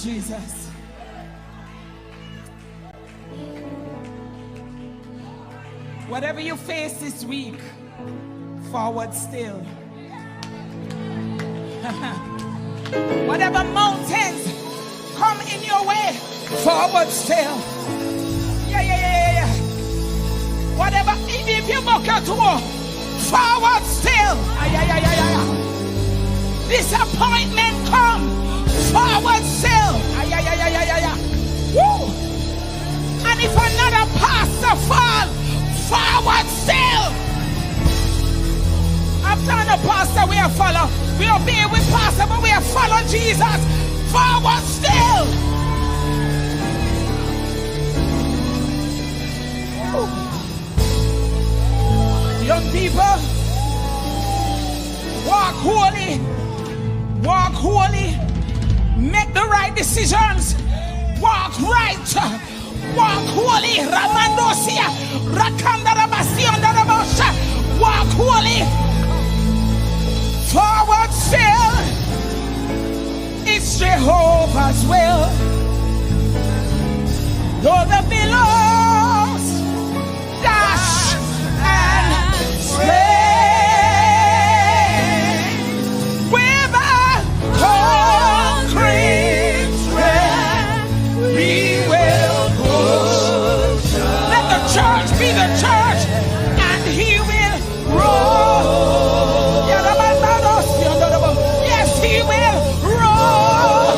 Jesus. Whatever you face this week, forward still. Whatever mountains come in your way, forward still. Yeah. Whatever, if you book your tour, forward still. Disappointment come, forward still. Woo. And if another pastor fall, forward still. After the pastor we are follow. We obey with pastor, but we are follow Jesus. Forward still. Woo. Young people, walk holy. Walk holy. Make the right decisions. Walk right. Walk holy. Ramandosia. Rakandarabasiandarabosha. Walk holy. Forward still. It's Jehovah's will. Though the billows dash and sway with a concrete tread, we will push. Let the church be the church, and he will roll. Yes, he will roll.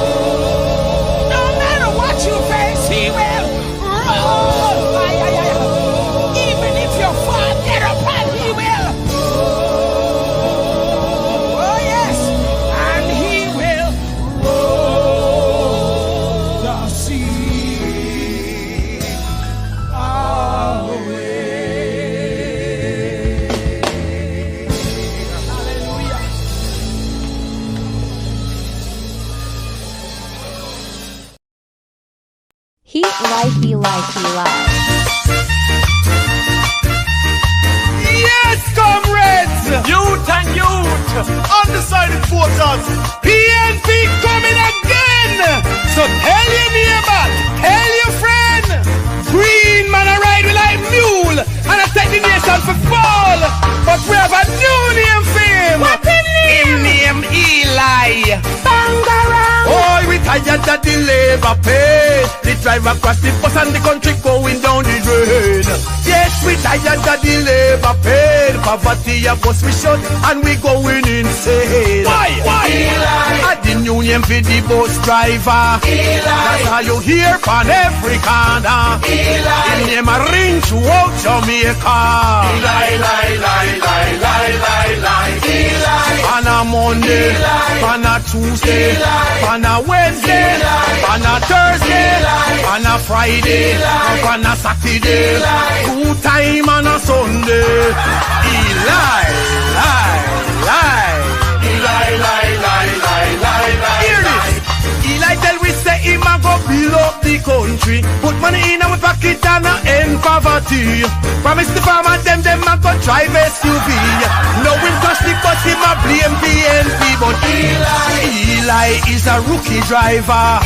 No matter what you face, he will roll. Even if you fall, get up and he will. Oh yes, and he will roll the sea away. Hallelujah. Heat life be life be life. Yes, comrades! Youth and youth! Undecided voters! PNP coming again! So tell your neighbor, tell your friend! Green man I ride with like mule, and I take the nation for fall! But we have a new name for him! What the name? Him name Eli! Bangarang! Oh, we tired of the labor pay! The drive across the bus and the country going down the drain! Yes, we tired of the labor pay! Poverty of us we shut and we going insane! Why? Eli! At the new name for the bus driver! Eli! That's how you hear from every corner! Eli! Him name a ring throughout Jamaica! Eli! On a Monday, on a Tuesday, on a Wednesday, on a Thursday, on a Friday, on a Saturday, 2 times on a Sunday. Eli. Hear this. Eli tell we say him a go build up the country, put money in our pocket and end poverty. Promise the farmer them a go drive SUV. No him touch the bus, him a blame PNP, but Eli is a rookie driver.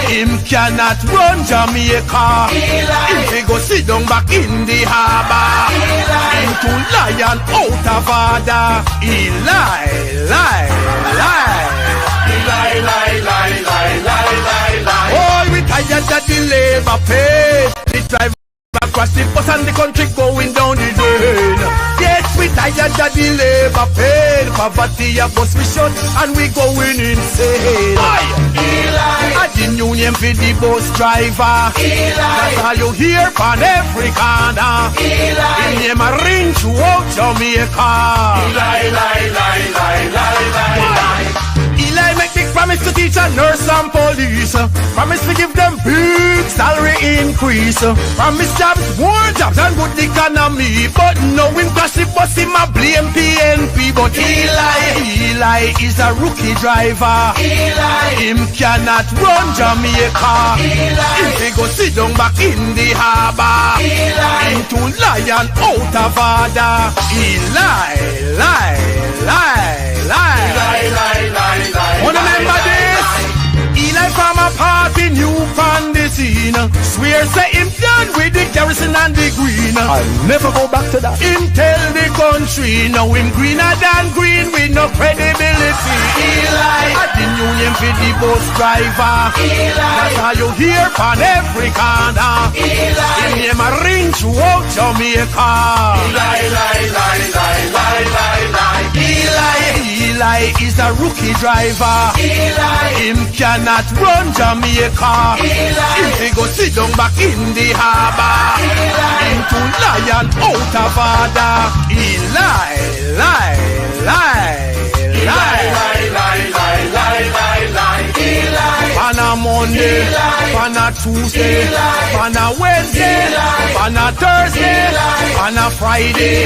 Him cannot run Jamaica. Him he go sit down back in the harbor. Him to lion out of order. Oh, we tired of the labor pay. The driver across the bus and the country going down the drain. Yes, we tired of the labor pay. Poverty of us we shut and we going insane. Eli! At the new name for the bus driver. Eli! That's how you hear from every corner. Eli! Him name a ring throughout Jamaica. Eli make big promise to teach and nurse and police. Promise to give them big salary increase. Promise jobs, more jobs and good economy. But no him crash the bus, him a blame PNP. But Eli is a rookie driver. Him cannot run Jamaica. Him he go sit down back in the harbor. Him to lion out of order. Wanna remember this? Eli from a party new on the scene. Swear say him done with the garrison and the green. I'll never go back to that. Him tell the country now him greener than green with no credibility. Eli, I the new name for the bus driver. Eli, that's how you hear from every corner. Eli, him name a ring throughout Jamaica. Eli, Eli is a rookie driver. Eli, him cannot run Jamaica. Eli, him they go sit down back in the harbor. Eli, him to lion out of order. On a Monday, on a Tuesday, on a Wednesday, on a Thursday, on a Friday,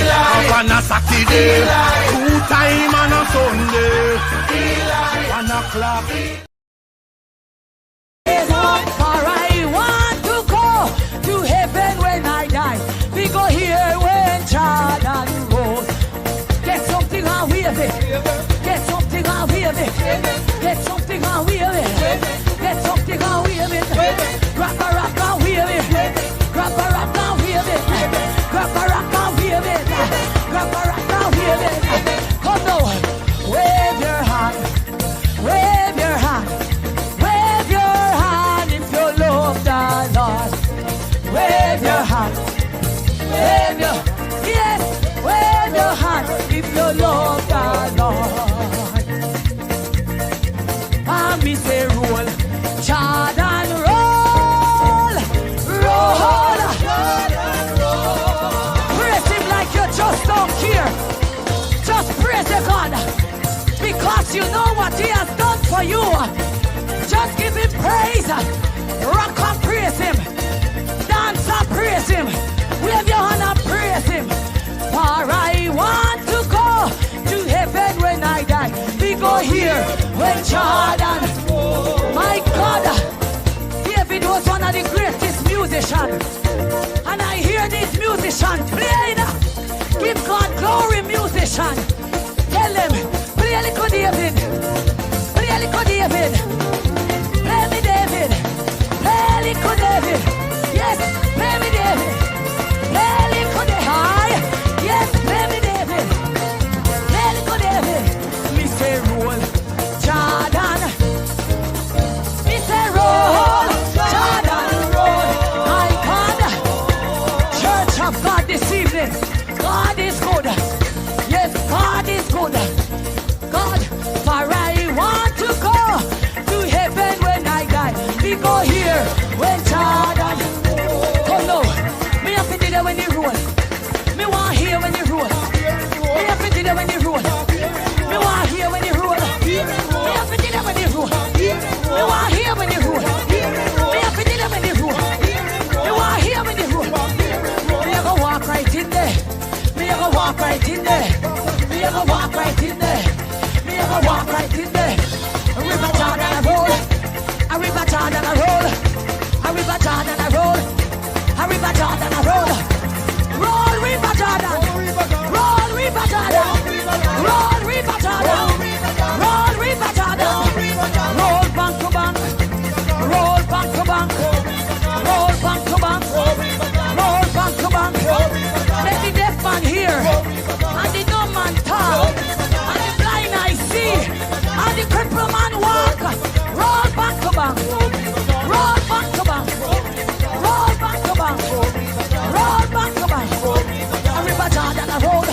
on a Saturday, 2 times on a Sunday, 1 o'clock. For I want to go to heaven when I die. We go here when Jordan goes. Get something and wave it. Get something and wave it. Get something and wave it. Get something and wave it. Grab a rock and wave it. Grab a rock and wave it. Grab a rock and wave it. Grab a rock and wave it. Come now, wave your hand. Wave your hand. Wave your hand if you love the Lord. Wave your hand. Wave your, yes, wave your hand if you love the Lord. And me say roll, Jordan roll, roll, praise him like you just don't care. Just praise the God, because you know what he has done for you. Just give him praise. Rock and praise him. Dance and praise him. Wave your hand and praise him. For I want to go to heaven when I die. We go here when Jordan. My God, David was one of the greatest musicians. And I hear this musician playing. Give God glory, musician. Tell him, play a little David. Play a little David. Play me David. Play a little David. Yes, play me David. Play a little David. Yes, play me David. Play a little David. Me say roll, Jordan. Me say roll, Jordan, roll. My God, Church of God this evening. God is good. Yes, God is good. God, for I want to go to heaven when I die. We go here when Jordan. Come now, me have to do that when you roll. Me want hear when you roll. Me have to do that when you roll. Me want hear when you roll. Me have to do that when you roll. Me want hear when you roll. Me have to do that when you roll. Me want hear when you roll. Me have to walk right in there. Me have to walk right in there. Me have to walk right in there. Me have to walk right in there. River Jordan I roll. A river Jordan I roll. A river Jordan I roll. A river Jordan I roll. Roll river Jordan. Roll river Jordan. Roll river Jordan. Roll river Jordan. Roll bank to bank. Roll bank to bank. Roll bank to bank. Roll bank to bank. Let the deaf man hear. And the dumb man talk. And the blind eye see. And the crippled man walk. Roll back to bank. Roll back to bank. Roll back to bank. Roll back to bank. A river Jordan a roll.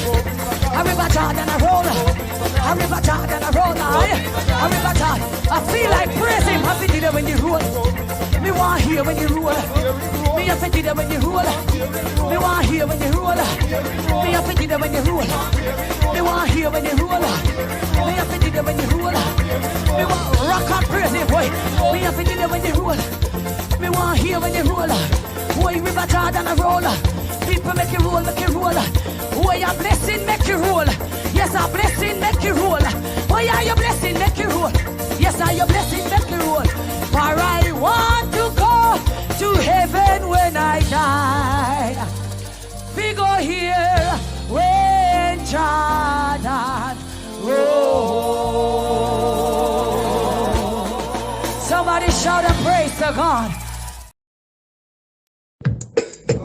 A river Jordan a roll. A river Jordan a roll. A river Jordan. I feel like praising. I feel it when you roll. Me want hear when you roll. Me a feel it when you roll. Me want hear when you roll. Me a feel it when you roll. Me want hear when you roll. Me a feel it when you roll. Me want rock and praise it, boy. Me a feel it when you roll. Me want hear when you roll. Boy, river Jordan a roll. People make you roll, make you roll. Boy, a blessing make you roll. Yes, a blessing make you roll. Boy, are your blessing make you roll. Yes, are your blessing make you roll. For I want to go to heaven when I die. We go here when Jordan rolls. Somebody shout.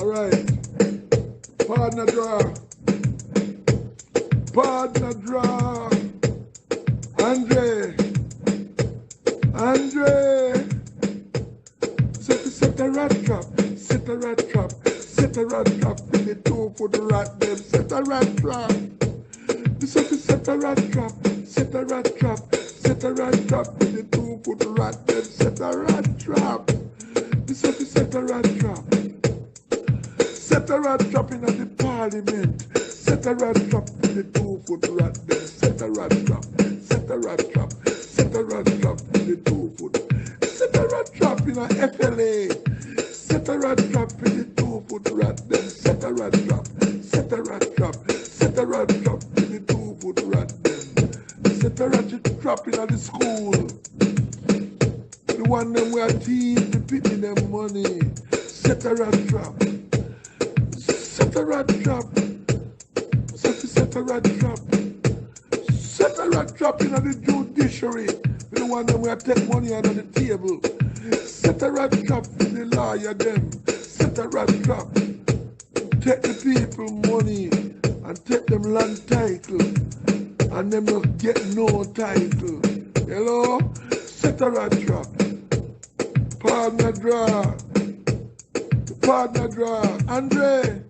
Alright. Partner draw. Partner draw. Andre. Set a rat trap. Set a rat trap. Set a rat trap. With the two for the rat them. Set a rat trap. Set a rat trap. Set a rat trap. Set a rat trap. With the two for the rat them. Set a rat trap. Set a rat trap. Set a rat trap in the parliament. Set a rat trap with the two foot rat them. Set a rat trap. Set a rat trap. Set a rat trap with the 2 foot. Set a rat trap in a FLA. Set a rat trap with the 2 foot rat them. Set a rat trap. Set a rat trap. Set a rat trap with the 2 foot rat them. Set a rat trap in the school. The one them where teeth to picking them money. Set a rat trap. Set a rat trap. Set a rat trap. Set a rat trap in the judiciary. The one them where take money out of the table. Set a rat trap for the lawyer them. Set a rat trap. Take the people money and take them land title. And them not get no title. Hello? Set a rat trap. Partner draw. Partner draw. Andre.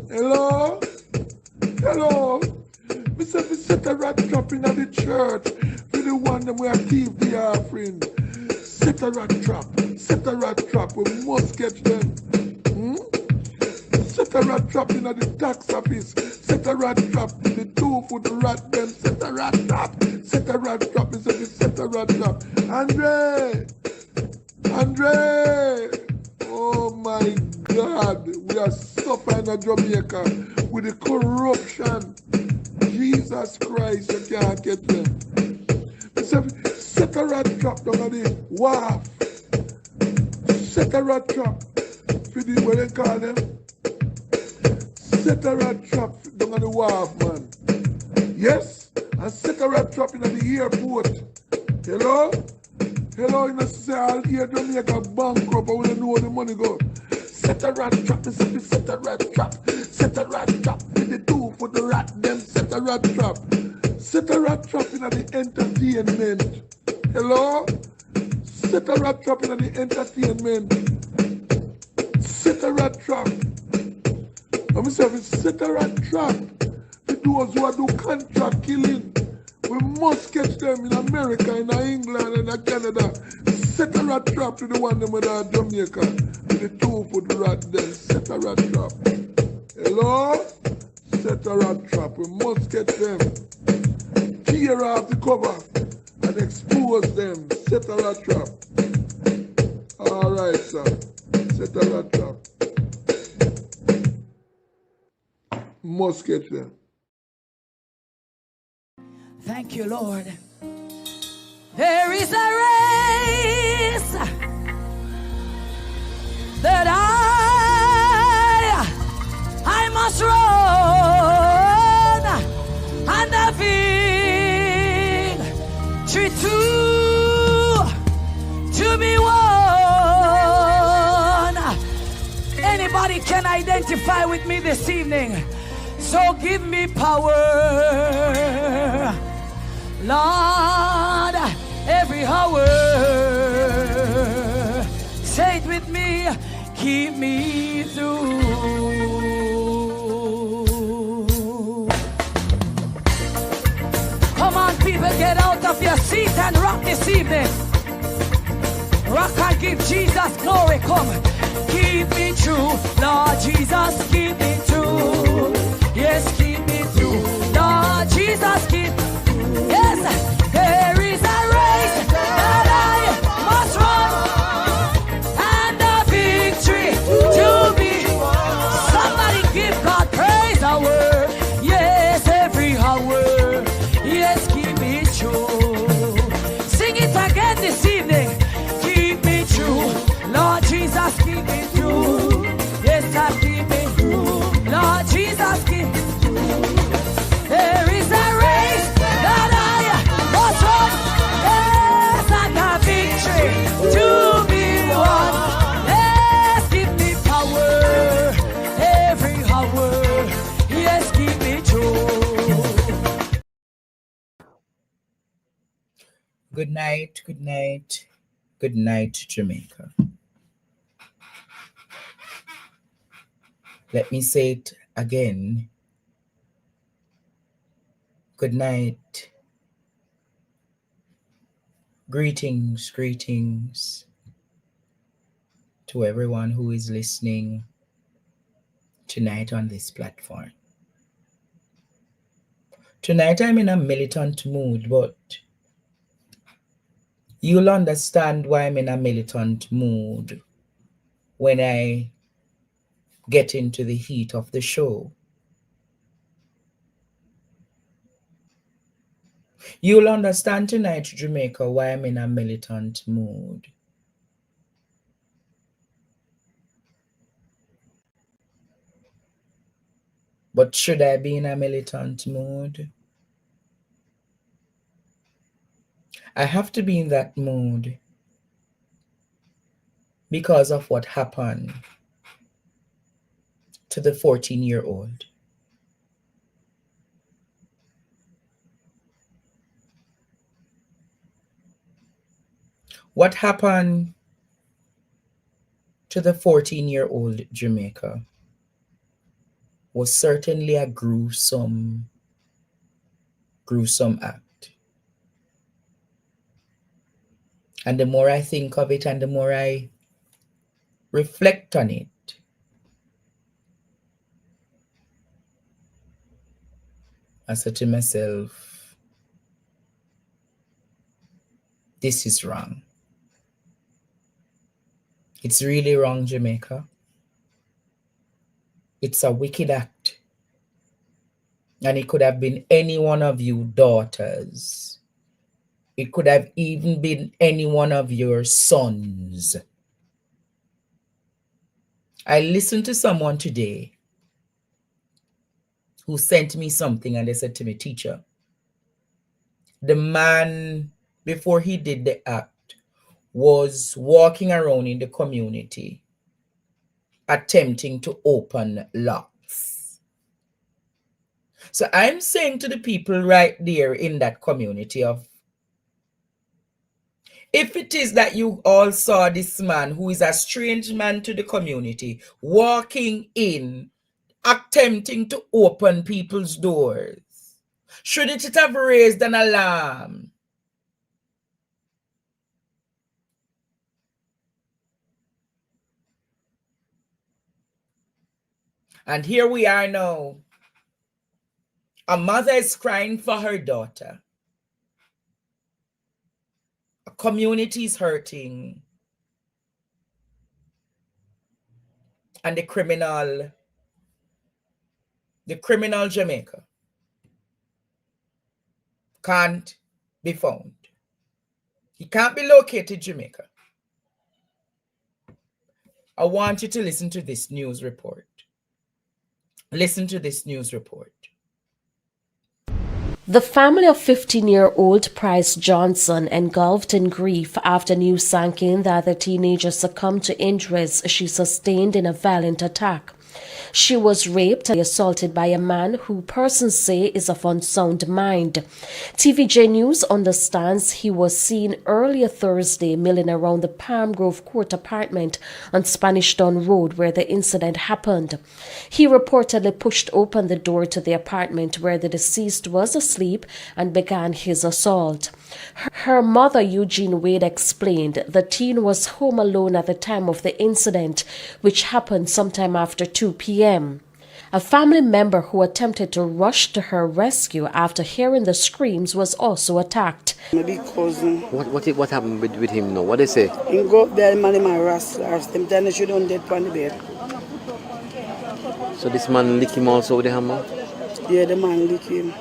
Hello? Hello? Me say we set a rat trap in the church. For the one them we are thief the offering. Set a rat trap. Set a rat trap. We must catch them. Set a rat trap in the tax office. Set a rat trap in the 2 foot rat them. Set a rat trap. Set a rat trap. Me say we set a rat trap. Andre. Oh my God. We are suffering in Jamaica with the corruption. Jesus Christ, you can't get them. Set a rat trap down on the wharf. Set a rat trap for the, what they call them? Set a rat trap down on the wharf, man. Yes? And set a rat trap in the airport. Hello? Hello, you know, say I'll hear Jamaica bankrupt, but we don't know where the money go. Set a rat trap, set a rat trap. Set a rat trap with the 2 for the rat them. Set a rat trap. Set a rat trap in the entertainment. Hello? Set a rat trap in the entertainment. Set a rat trap. Let me say, set a rat trap for those who are do contract killing. We must catch them in America, in England, and in Canada. Set a rat trap to the one them with Jamaica. With the 2 foot rat them. Set a rat trap. Hello? Set a rat trap. We must get them. Tear off the cover and expose them. Set a rat trap. Alright, sir. Set a rat trap. Must get them. Thank you, Lord. There is a race that I must run, and the victory to be won. Anybody can identify with me this evening? So give me power, Lord, every hour. Say it with me, keep me through. Come on, people, get out of your seat and rock this evening. Rock and give Jesus glory, come. Keep me true, Lord Jesus, keep me true. Yes, keep me true, Lord Jesus, keep me true. Yes, there is a race that I must run, and the victory to be. Somebody give God praise hour. Yes, every hour. Yes, keep me true. Sing it again this evening. Keep me true, Lord Jesus, keep me true. Yes, I keep me true, Lord Jesus, keep me true. There is a race night, good night, good night, Jamaica. Let me say it again. Good night. Greetings, greetings to everyone who is listening tonight on this platform. Tonight I'm in a militant mood, but you'll understand why I'm in a militant mood when I get into the heat of the show. You'll understand tonight, Jamaica, why I'm in a militant mood. But should I be in a militant mood? I have to be in that mood because of what happened to the 14-year-old. What happened to the 14-year-old Jamaica was certainly a gruesome act. And the more I think of it and the more I reflect on it, I said to myself, this is wrong. It's really wrong, Jamaica. It's a wicked act. And it could have been any one of you daughters. It could have even been any one of your sons. I listened to someone today who sent me something and they said to me, teacher, the man, before he did the act, was walking around in the community attempting to open locks. So I'm saying to the people right there in that community of, if it is that you all saw this man who is a strange man to the community walking in, attempting to open people's doors, shouldn't it have raised an alarm? And here we are now. A mother is crying for her daughter. A community is hurting. And the criminal Jamaica can't be found. He can't be located, Jamaica. I want you to listen to this news report. Listen to this news report. The family of 15-year-old Price Johnson engulfed in grief after news sank in that the teenager succumbed to injuries she sustained in a violent attack. She was raped and assaulted by a man who persons say is of unsound mind. TVJ News understands he was seen earlier Thursday milling around the Palm Grove Court apartment on Spanish Town Road where the incident happened. He reportedly pushed open the door to the apartment where the deceased was asleep and began his assault. Her mother, Eugene Wade, explained the teen was home alone at the time of the incident, which happened sometime after 2 p.m. A family member who attempted to rush to her rescue after hearing the screams was also attacked. My big cousin. What happened with him now? What they say? He go up there, man, my wrestlers. Them then she don't dead on the bed. So this man lick him also with the hammer? Yeah, the man lick him.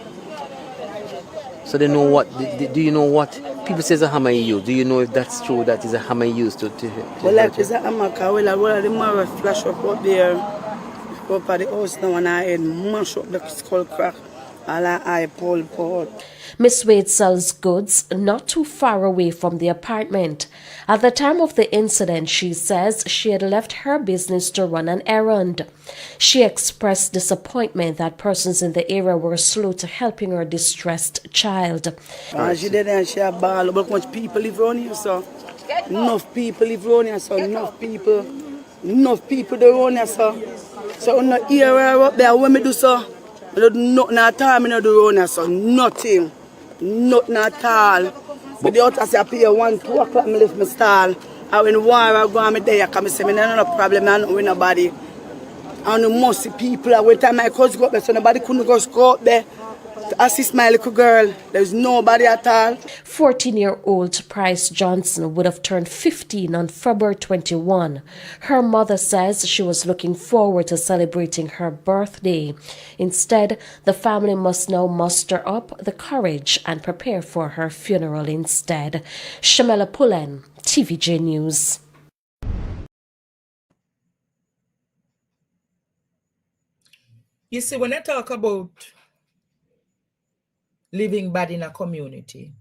So they know what? Do you know what? People say it's a hammer he used. Do you know if that's true that is a hammer he used to well, like it's a hammer, because well, the man flash up there. Up at the house now and I had mash up the skull crack. All I Pol Pot. Miss Wade sells goods not too far away from the apartment. At the time of the incident, she says she had left her business to run an errand. She expressed disappointment that persons in the area were slow to helping her distressed child. She did and she had ball. But much people live around here, so. Enough people live around here, so. Enough people there around here, so. So I'm not here up there when me do so. I don't do nothing at all, I don't do around here, so. Nothing. Nothing at all. But the outside say I pay 1, 2 o'clock, I left my stall. And when war I go on me there, I come and say, I don't no problem, I don't with nobody. And the most people, every time my cousin go up there, so nobody couldn't go up there to assist my little girl. There's nobody at all. 14-year-old Price Johnson would have turned 15 on February 21. Her mother says she was looking forward to celebrating her birthday. Instead, the family must now muster up the courage and prepare for her funeral instead. Shamela Pullen, TVJ News. You see, when I talk about living bad in a community,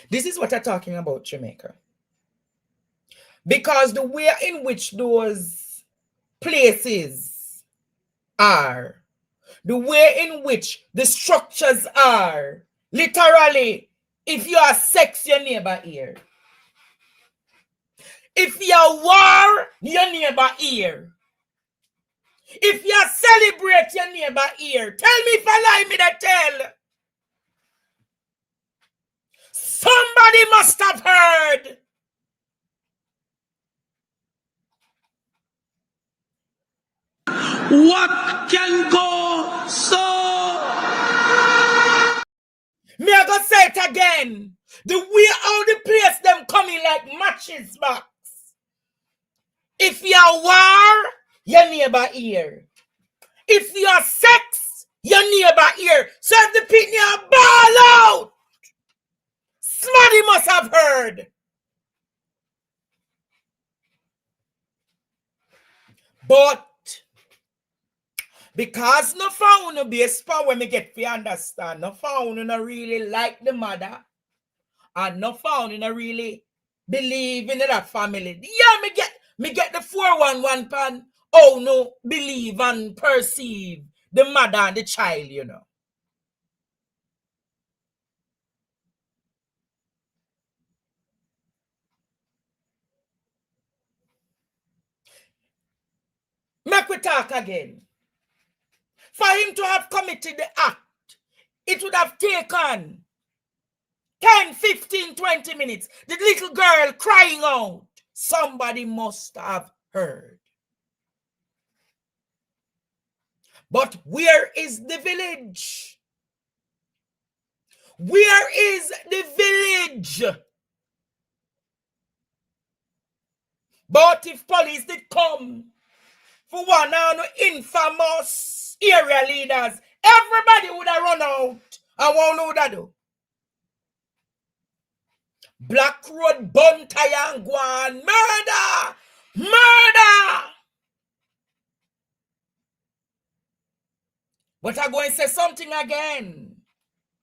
this is what I'm talking about, Jamaica. Because the way in which those places are, the way in which the structures are, literally, if you are sex, your neighbor here. If you are war, your neighbor here. If you celebrate, your neighbor here. Tell me if I lie, me that tell. Somebody must have heard. What can go so? Me I go say it again. The way how the place them coming like matches box. If you are war, your neighbor here. If you are sex, your neighbor here. So if the people are ball out, somebody must have heard. But because no found no be a spot when me get to understand, no found no really like the mother, and no found no really believe in that family. Yeah, me get the 411 pan. Oh no, believe and perceive the mother and the child, you know. Make we talk again. For him to have committed the act, it would have taken 10, 15, 20 minutes. The little girl crying out. Somebody must have heard. But where is the village? Where is the village? But if police did come for one of the infamous area leaders, everybody would have run out and won't know that do. Black Road, Buntire and Guan, murder! Murder! But I'm going to say something again.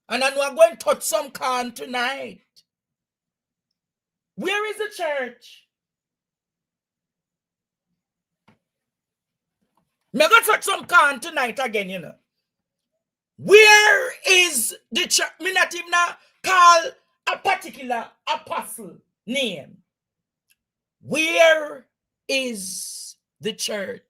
And I know I'm going to touch some can tonight. Where is the church? I'm going to touch some can tonight again, you know. Where is the church? Me not even call a particular apostle name. Where is the church?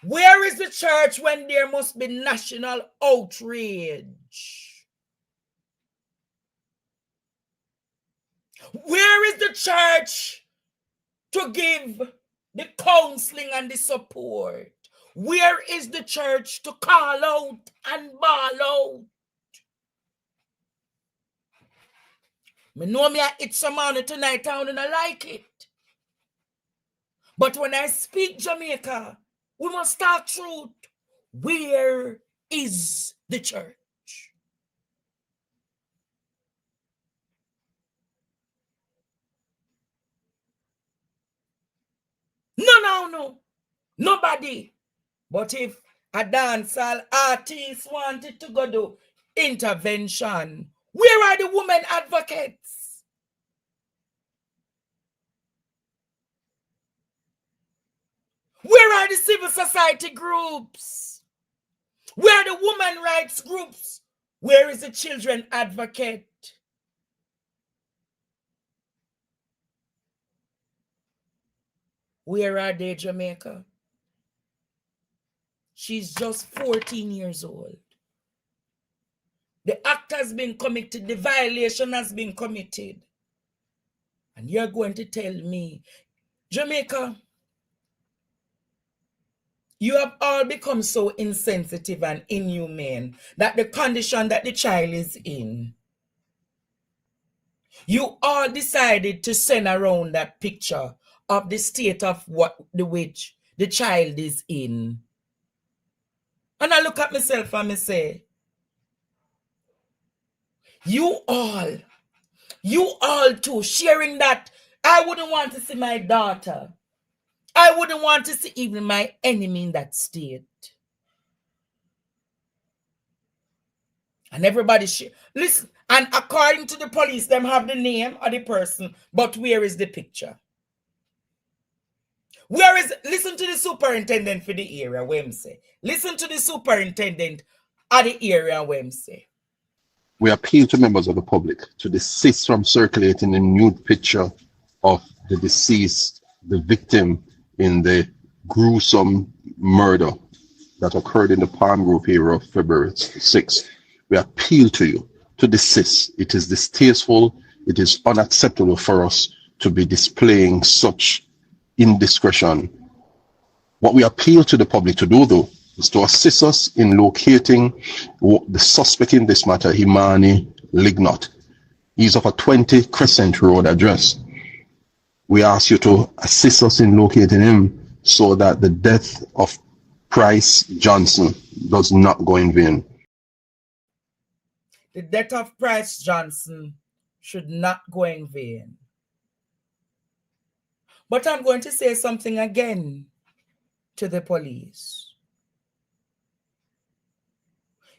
Where is the church when there must be national outrage? Where is the church to give the counseling and the support? Where is the church to call out and bawl out? Me know me it's some money tonight, I don't like it. But when I speak Jamaica, we must talk truth. Where is the church? No. Nobody. But if a dancehall artist wanted to go do intervention, where are the women advocates? Where are the civil society groups? Where are the women rights groups? Where is the children advocate? Where are they, Jamaica? She's just 14 years old. The act has been committed. The violation has been committed. And you're going to tell me, Jamaica, you have all become so insensitive and inhumane that the condition that the child is in, you all decided to send around that picture of the state of which the child is in. And I look at myself and I say, you all too, sharing that. I wouldn't want to see my daughter. I wouldn't want to see even my enemy in that state. And everybody, listen, and according to the police, them have the name of the person, but where is the picture? Listen to the superintendent for the area, where him say. Listen to the superintendent of the area, where him say. We appeal to members of the public to desist from circulating a nude picture of the deceased, the victim in the gruesome murder that occurred in the Palm Grove area of February 6th. We appeal to you to desist. It is distasteful. It is unacceptable for us to be displaying such indiscretion. What we appeal to the public to do, though, is to assist us in locating the suspect in this matter, Imani Lignot. He's of a 20 Crescent Road address. We ask you to assist us in locating him so that the death of Price Johnson does not go in vain. The death of Price Johnson should not go in vain. But I'm going to say something again to the police.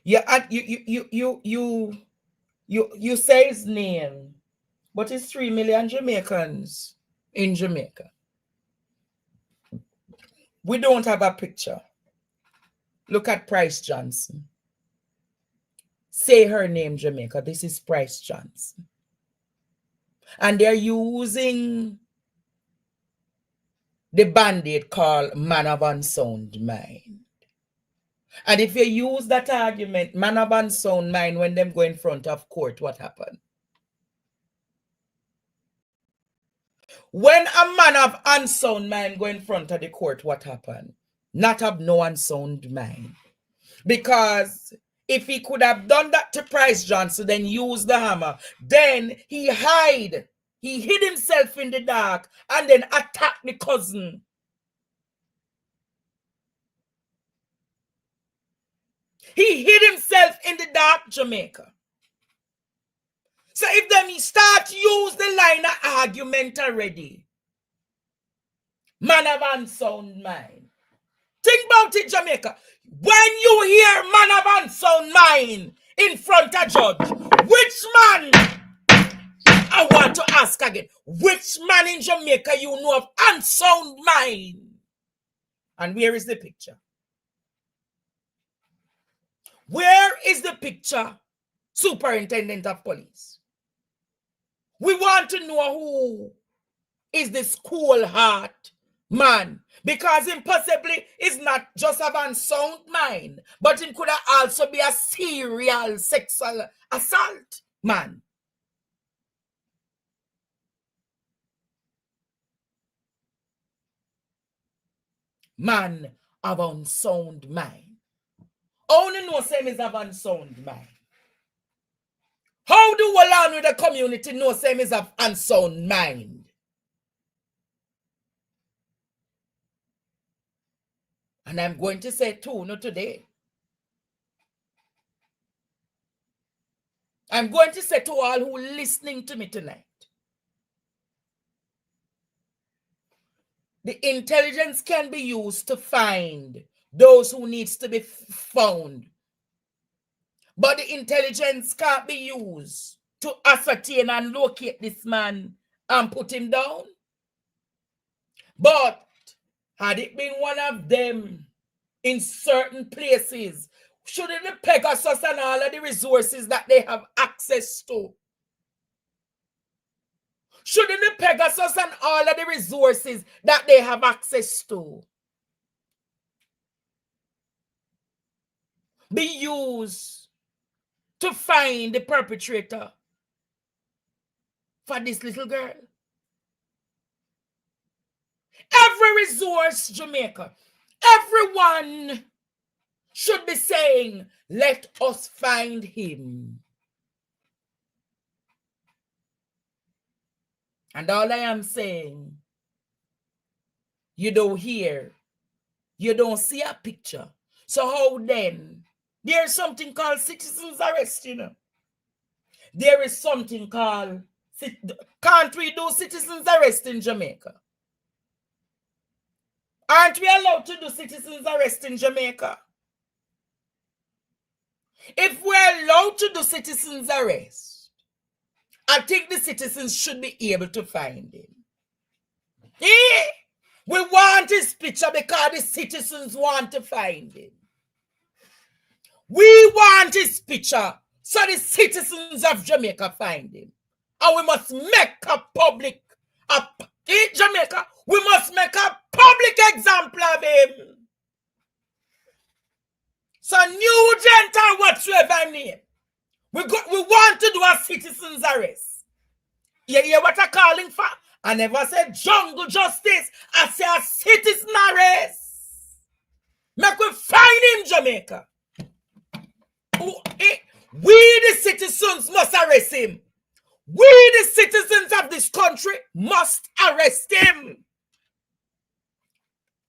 You say his name, but it's 3 million Jamaicans in Jamaica. We don't have a picture. Look at Price Johnson. Say her name, Jamaica. This is Price Johnson. And they're using the band-aid called man of unsound mind. And if you use that argument, man of unsound mind, when them go in front of court, what happened? When a man of unsound mind go in front of the court, what happened? Not have no unsound mind. Because if he could have done that to Price Johnson, then use the hammer, then he hid himself in the dark and then attacked the cousin. He hid himself in the dark, Jamaica. So if them start use the line of argument already, man of unsound mind. Think about it, Jamaica. When you hear man of unsound mind in front of judge, which man, I want to ask again, which man in Jamaica you know of unsound mind? And where is the picture? Where is the picture, Superintendent of Police? We want to know who is this cool heart man, because him possibly is not just of unsound mind, but him could also be a serial sexual assault man. Man of unsound mind. Only know same is of unsound mind. How do we learn with the community know same is of unsound mind? And I'm going to say too, not today. I'm going to say to all who are listening to me tonight, The intelligence can be used to find those who needs to be found. But the intelligence can't be used to ascertain and locate this man and put him down. But had it been one of them in certain places, shouldn't the Pegasus and all of the resources that they have access to, shouldn't the Pegasus and all of the resources that they have access to be used to find the perpetrator for this little girl? Every resource, Jamaica, everyone should be saying, let us find him. And all I am saying, you don't hear, you don't see a picture. So how then? There's something called citizens arrest, you know. There is something called, can't we do citizens arrest in Jamaica? Aren't we allowed to do citizens arrest in Jamaica? If we're allowed to do citizens arrest, I think the citizens should be able to find him. We want his picture because the citizens want to find him. We want his picture so the citizens of Jamaica find him. And we must make a public, in Jamaica, we must make a public example of him. So Nugent or whatsoever name, we want to do a citizen's arrest. You hear what I'm calling for? I never said jungle justice. I say a citizen arrest. Make we find him, Jamaica. We the citizens must arrest him. We the citizens of this country must arrest him.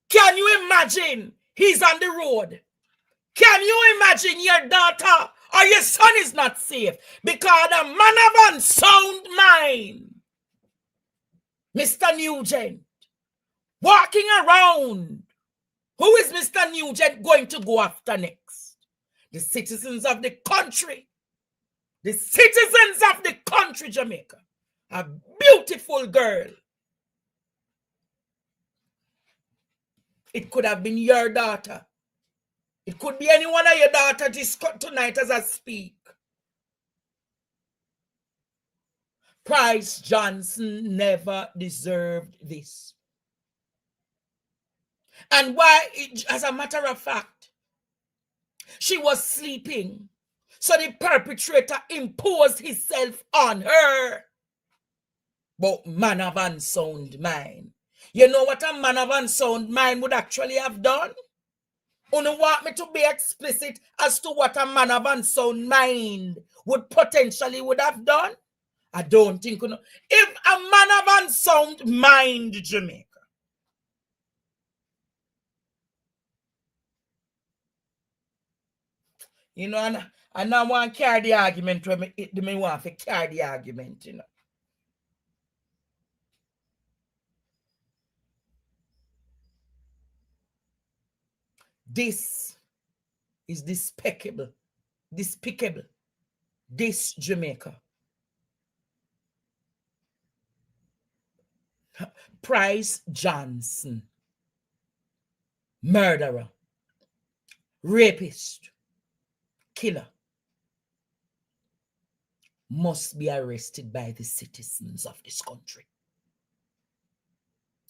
Can you imagine he's on the road? Can you imagine your daughter or your son is not safe because a man of unsound mind, Mr. Nugent, walking around? Who is Mr. Nugent going to go after next? The citizens of the country. The citizens of the country, Jamaica. A beautiful girl. It could have been your daughter. It could be any one of your daughter tonight as I speak. Price Johnson never deserved this. And why, as a matter of fact, she was sleeping. So the perpetrator imposed himself on her. But man of unsound mind. You know what a man of unsound mind would actually have done? You want me to be explicit as to what a man of unsound mind would potentially would have done? I don't think you know. If a man of unsound mind, Jamaica, you know, and I want to carry the argument when me want to carry the argument, you know. This is despicable. Despicable. This Jamaica. Price Johnson. Murderer. Rapist. Killer. Must be arrested by the citizens of this country.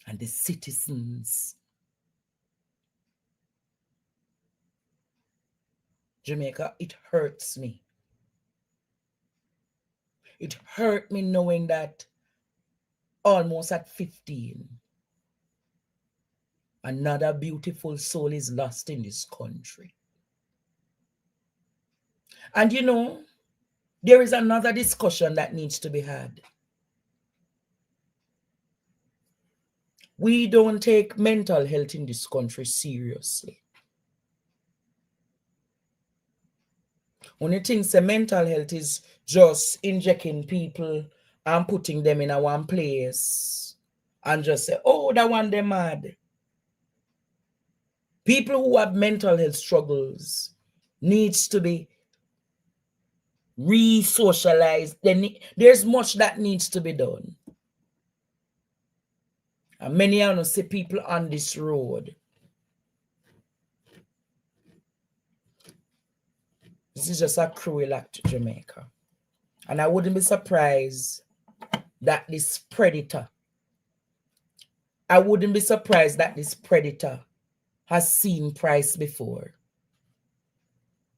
And the citizens, Jamaica, it hurts me. It hurt me knowing that almost at 15, another beautiful soul is lost in this country. And you know, there is another discussion that needs to be had. We don't take mental health in this country seriously. Only thing say mental health is just injecting people and putting them in a one place and just say, oh, that one they mad. People who have mental health struggles needs to be re-socialized. There's much that needs to be done. And many of us see people on this road. This is just a cruel act to Jamaica. And I wouldn't be surprised that this predator, has seen Price before,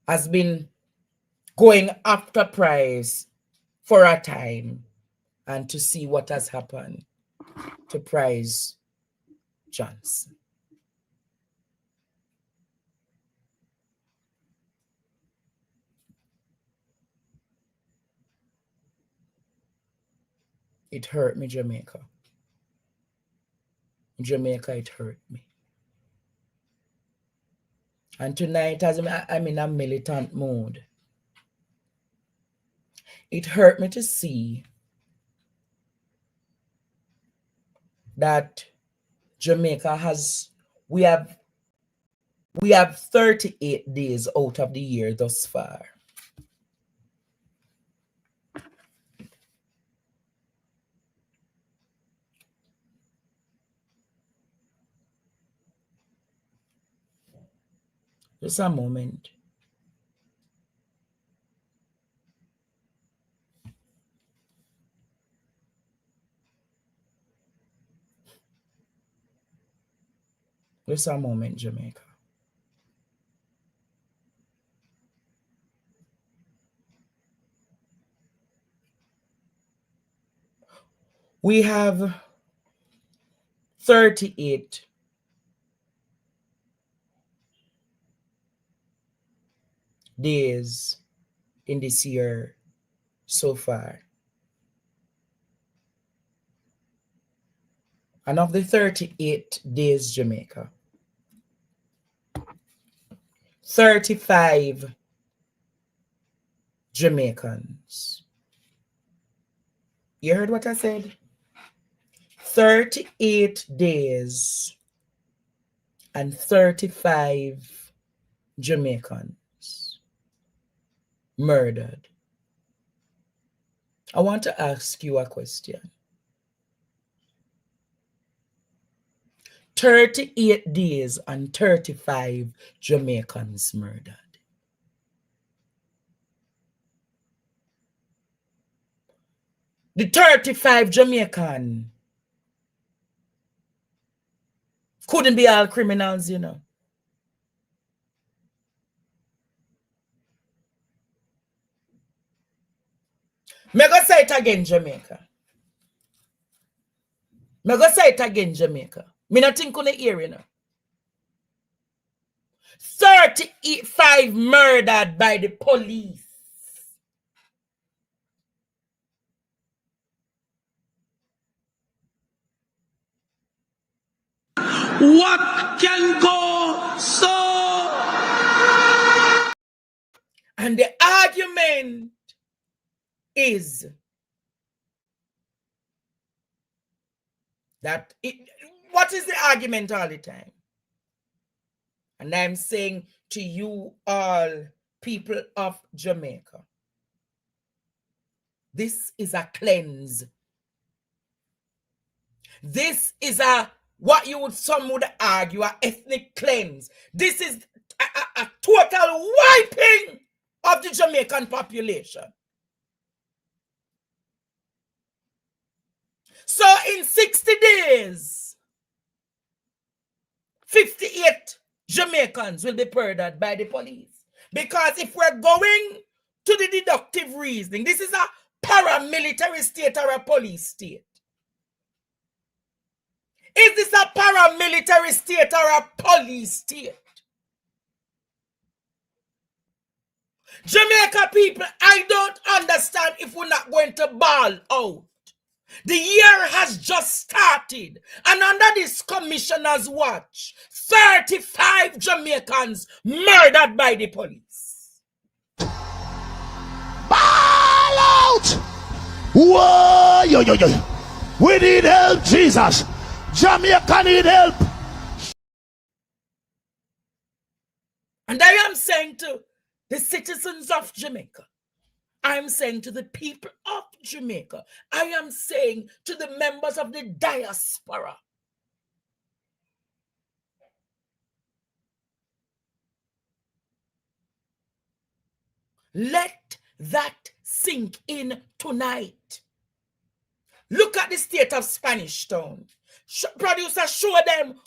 has been going after Price for a time, and to see what has happened to Price Johnson. It hurt me, Jamaica. Jamaica, it hurt me. And tonight, as I'm in a militant mood, it hurt me to see that Jamaica we have 38 days out of the year thus far. Just a moment. Just a moment, Jamaica. We have 38 days in this year so far. And of the 38 days, Jamaica, 35 Jamaicans. You heard what I said? 38 days and 35 Jamaicans murdered. I want to ask you a question. 38 days and 35 Jamaicans murdered. The 35 Jamaican couldn't be all criminals, you know. Me go say it again, Jamaica. Me go say it again, Jamaica. Me not think on the ear, you know. 35 murdered by the police. What can go so? And the argument is that what is the argument all the time? And I'm saying to you all, people of Jamaica, this is a cleanse. This is some would argue, an ethnic cleanse. This is a total wiping of the Jamaican population. So in 60 days, 58 Jamaicans will be murdered by the police. Because if we're going to the deductive reasoning, this is a paramilitary state or a police state. Is this a paramilitary state or a police state? Jamaica people, I don't understand if we're not going to ball out. The year has just started, and under this commissioner's watch, 35 Jamaicans murdered by the police. Ball out! Whoa, yo. We need help, Jesus. Jamaica need help. And I am saying to the citizens of Jamaica, I am saying to the people of Jamaica, I am saying to the members of the diaspora, let that sink in tonight. Look at the state of Spanish Town. Producer, show them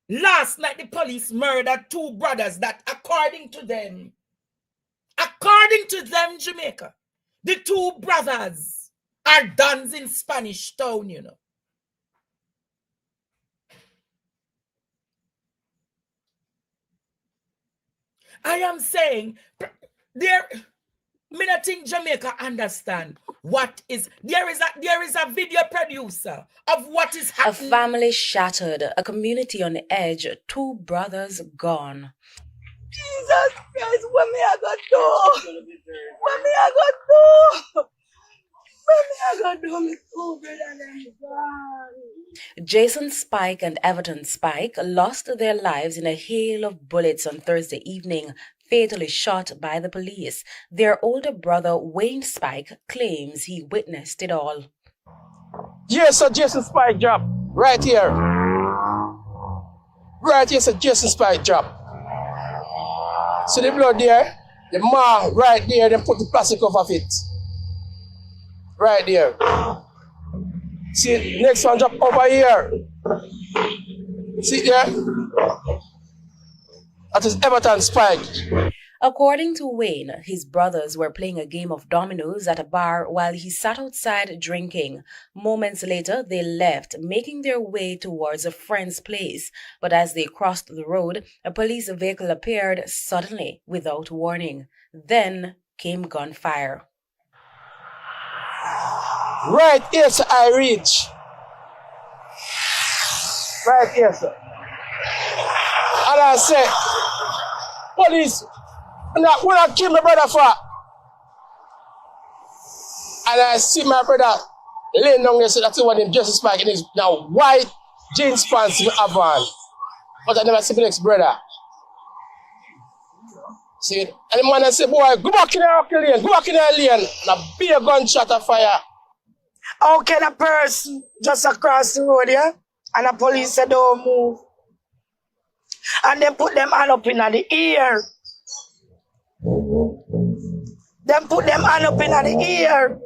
last night the police murdered 2 brothers that according to them, Jamaica, the 2 brothers are dons in Spanish Town, you know. I am saying, there, me not think Jamaica understand what is, there is a video producer of what is A happening. family shattered, a community on the edge, 2 brothers gone. Jesus Christ, what me I got do? What me I got do? What me I got do? Me 2 brother them gone. Jason Spike and Everton Spike lost their lives in a hail of bullets on Thursday evening, fatally shot by the police. Their older brother, Wayne Spike, claims he witnessed it all. Yes, sir, Jason Spike drop. Right here. Right here, sir, Jason Spike drop. See the blood there? The mark right there, they put the plastic off of it. Right there. See, next one drop over here. See there? That is Everton Spike. According to Wayne, his brothers were playing a game of dominoes at a bar while he sat outside drinking. Moments later, they left, making their way towards a friend's place. But as they crossed the road, a police vehicle appeared suddenly without warning. Then came gunfire. Right here, sir, I reach. Right here, sir. And I said, police, when I kill my brother for. And I see my brother laying down there, so that's what him Justice Spike in his now white jeans pants with a van. But I never see my next brother. See, and the man I say, boy, go back in the lane, go back in the lane. And a big gunshot of fire. How can a person just across the road, yeah? And the police say don't move. And then put them hand up in the ear. Them put them hand up in the ear.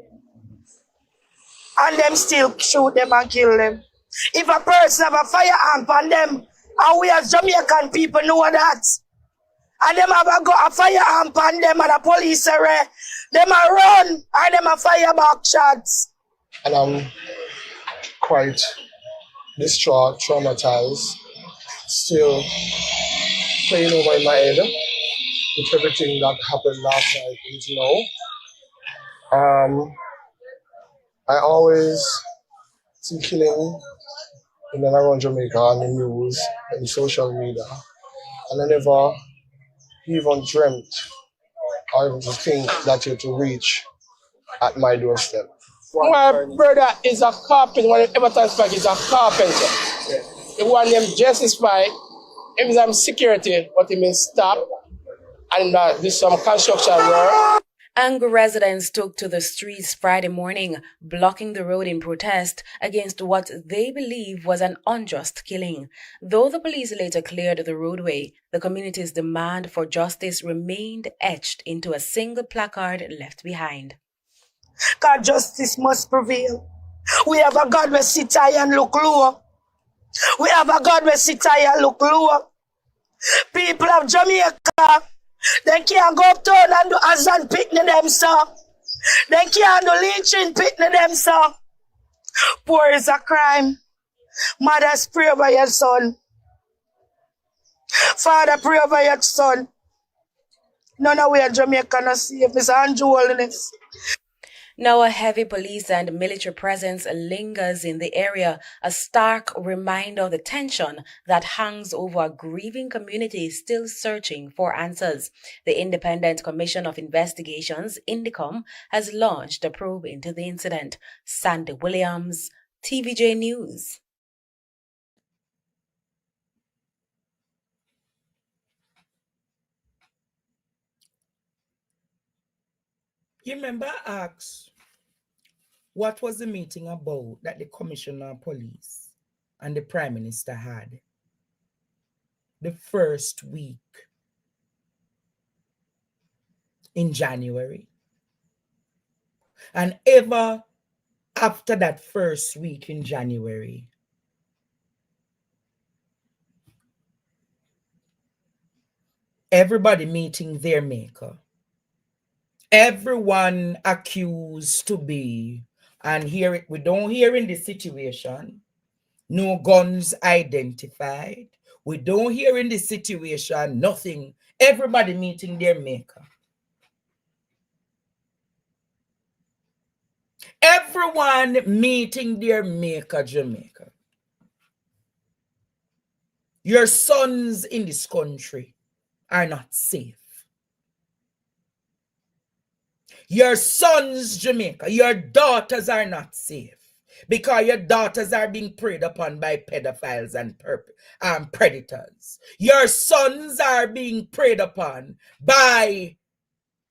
And them still shoot them and kill them. If a person have a firearm on them, and we as Jamaican people know that. And them have a firearm on them and the police say, them a run and them a fire back shots. And I'm quite distraught, traumatized, still playing over in my head with everything that happened last night until now. I always see killing in and around Jamaica on the news and social media, and I never even dreamt or even think that you're to reach at my doorstep. My brother is a carpenter. One Everton Spike is a carpenter. The one named Jesse Spike, if I'm security, but he means stop, and there's some construction work. Angry residents took to the streets Friday morning, blocking the road in protest against what they believe was an unjust killing. Though the police later cleared the roadway, the community's demand for justice remained etched into a single placard left behind. God, justice must prevail. We have a God where sit high and look low. We have a God where sit high and look low. People of Jamaica, they can't go uptown and do Azan picnic them, sir. They can't do lynching picnic them, sir. Poor is a crime. Mothers, pray over your son. Father, pray over your son. None of we are Jamaica not safe. Mr. Andrew Holness. Now a heavy police and military presence lingers in the area, a stark reminder of the tension that hangs over a grieving community still searching for answers. The Independent Commission of Investigations, INDICOM, has launched a probe into the incident. Sandy Williams, TVJ News. You remember I asked, what was the meeting about that the Commissioner of Police and the Prime Minister had the first week in January? And ever after that first week in January, everybody meeting their maker. Everyone accused to be, and here we don't hear in this situation, no guns identified. We don't hear in this situation nothing. Everybody meeting their maker. Everyone meeting their maker, Jamaica. Your sons in this country are not safe. Your sons, Jamaica, your daughters are not safe because your daughters are being preyed upon by pedophiles and predators. Your sons are being preyed upon by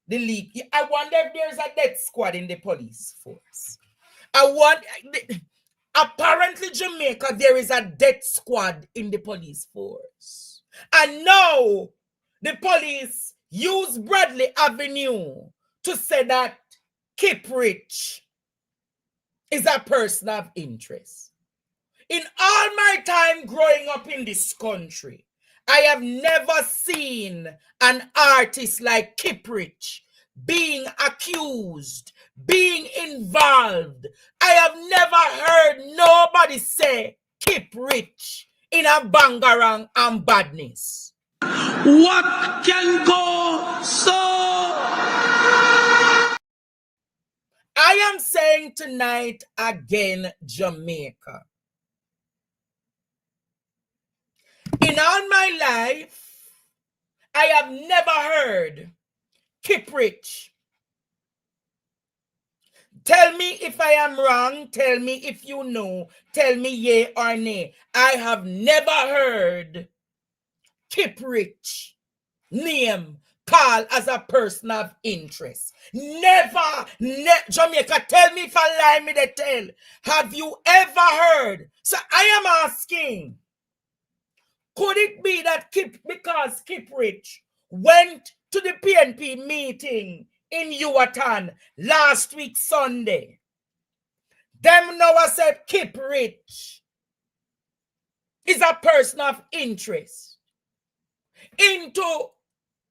the league. I wonder if there's a death squad in the police force. Apparently, Jamaica, there is a death squad in the police force. And now the police use Bradley Avenue to say that Kip Rich is a person of interest. In all my time growing up in this country, I have never seen an artist like Kip Rich being accused, being involved. I have never heard nobody say Kip Rich in a bangarang and badness. What can go so? I am saying tonight again, Jamaica. In all my life, I have never heard Kip Rich. Tell me if I am wrong. Tell me if you know. Tell me yea or nay. I have never heard Kip Rich name called as a person of interest. Never. Jamaica, tell me if I lie, me they tell. Have you ever heard? So I am asking, could it be that because Kip Rich went to the PNP meeting in Yuatan last week Sunday, them now I said Kip Rich is a person of interest into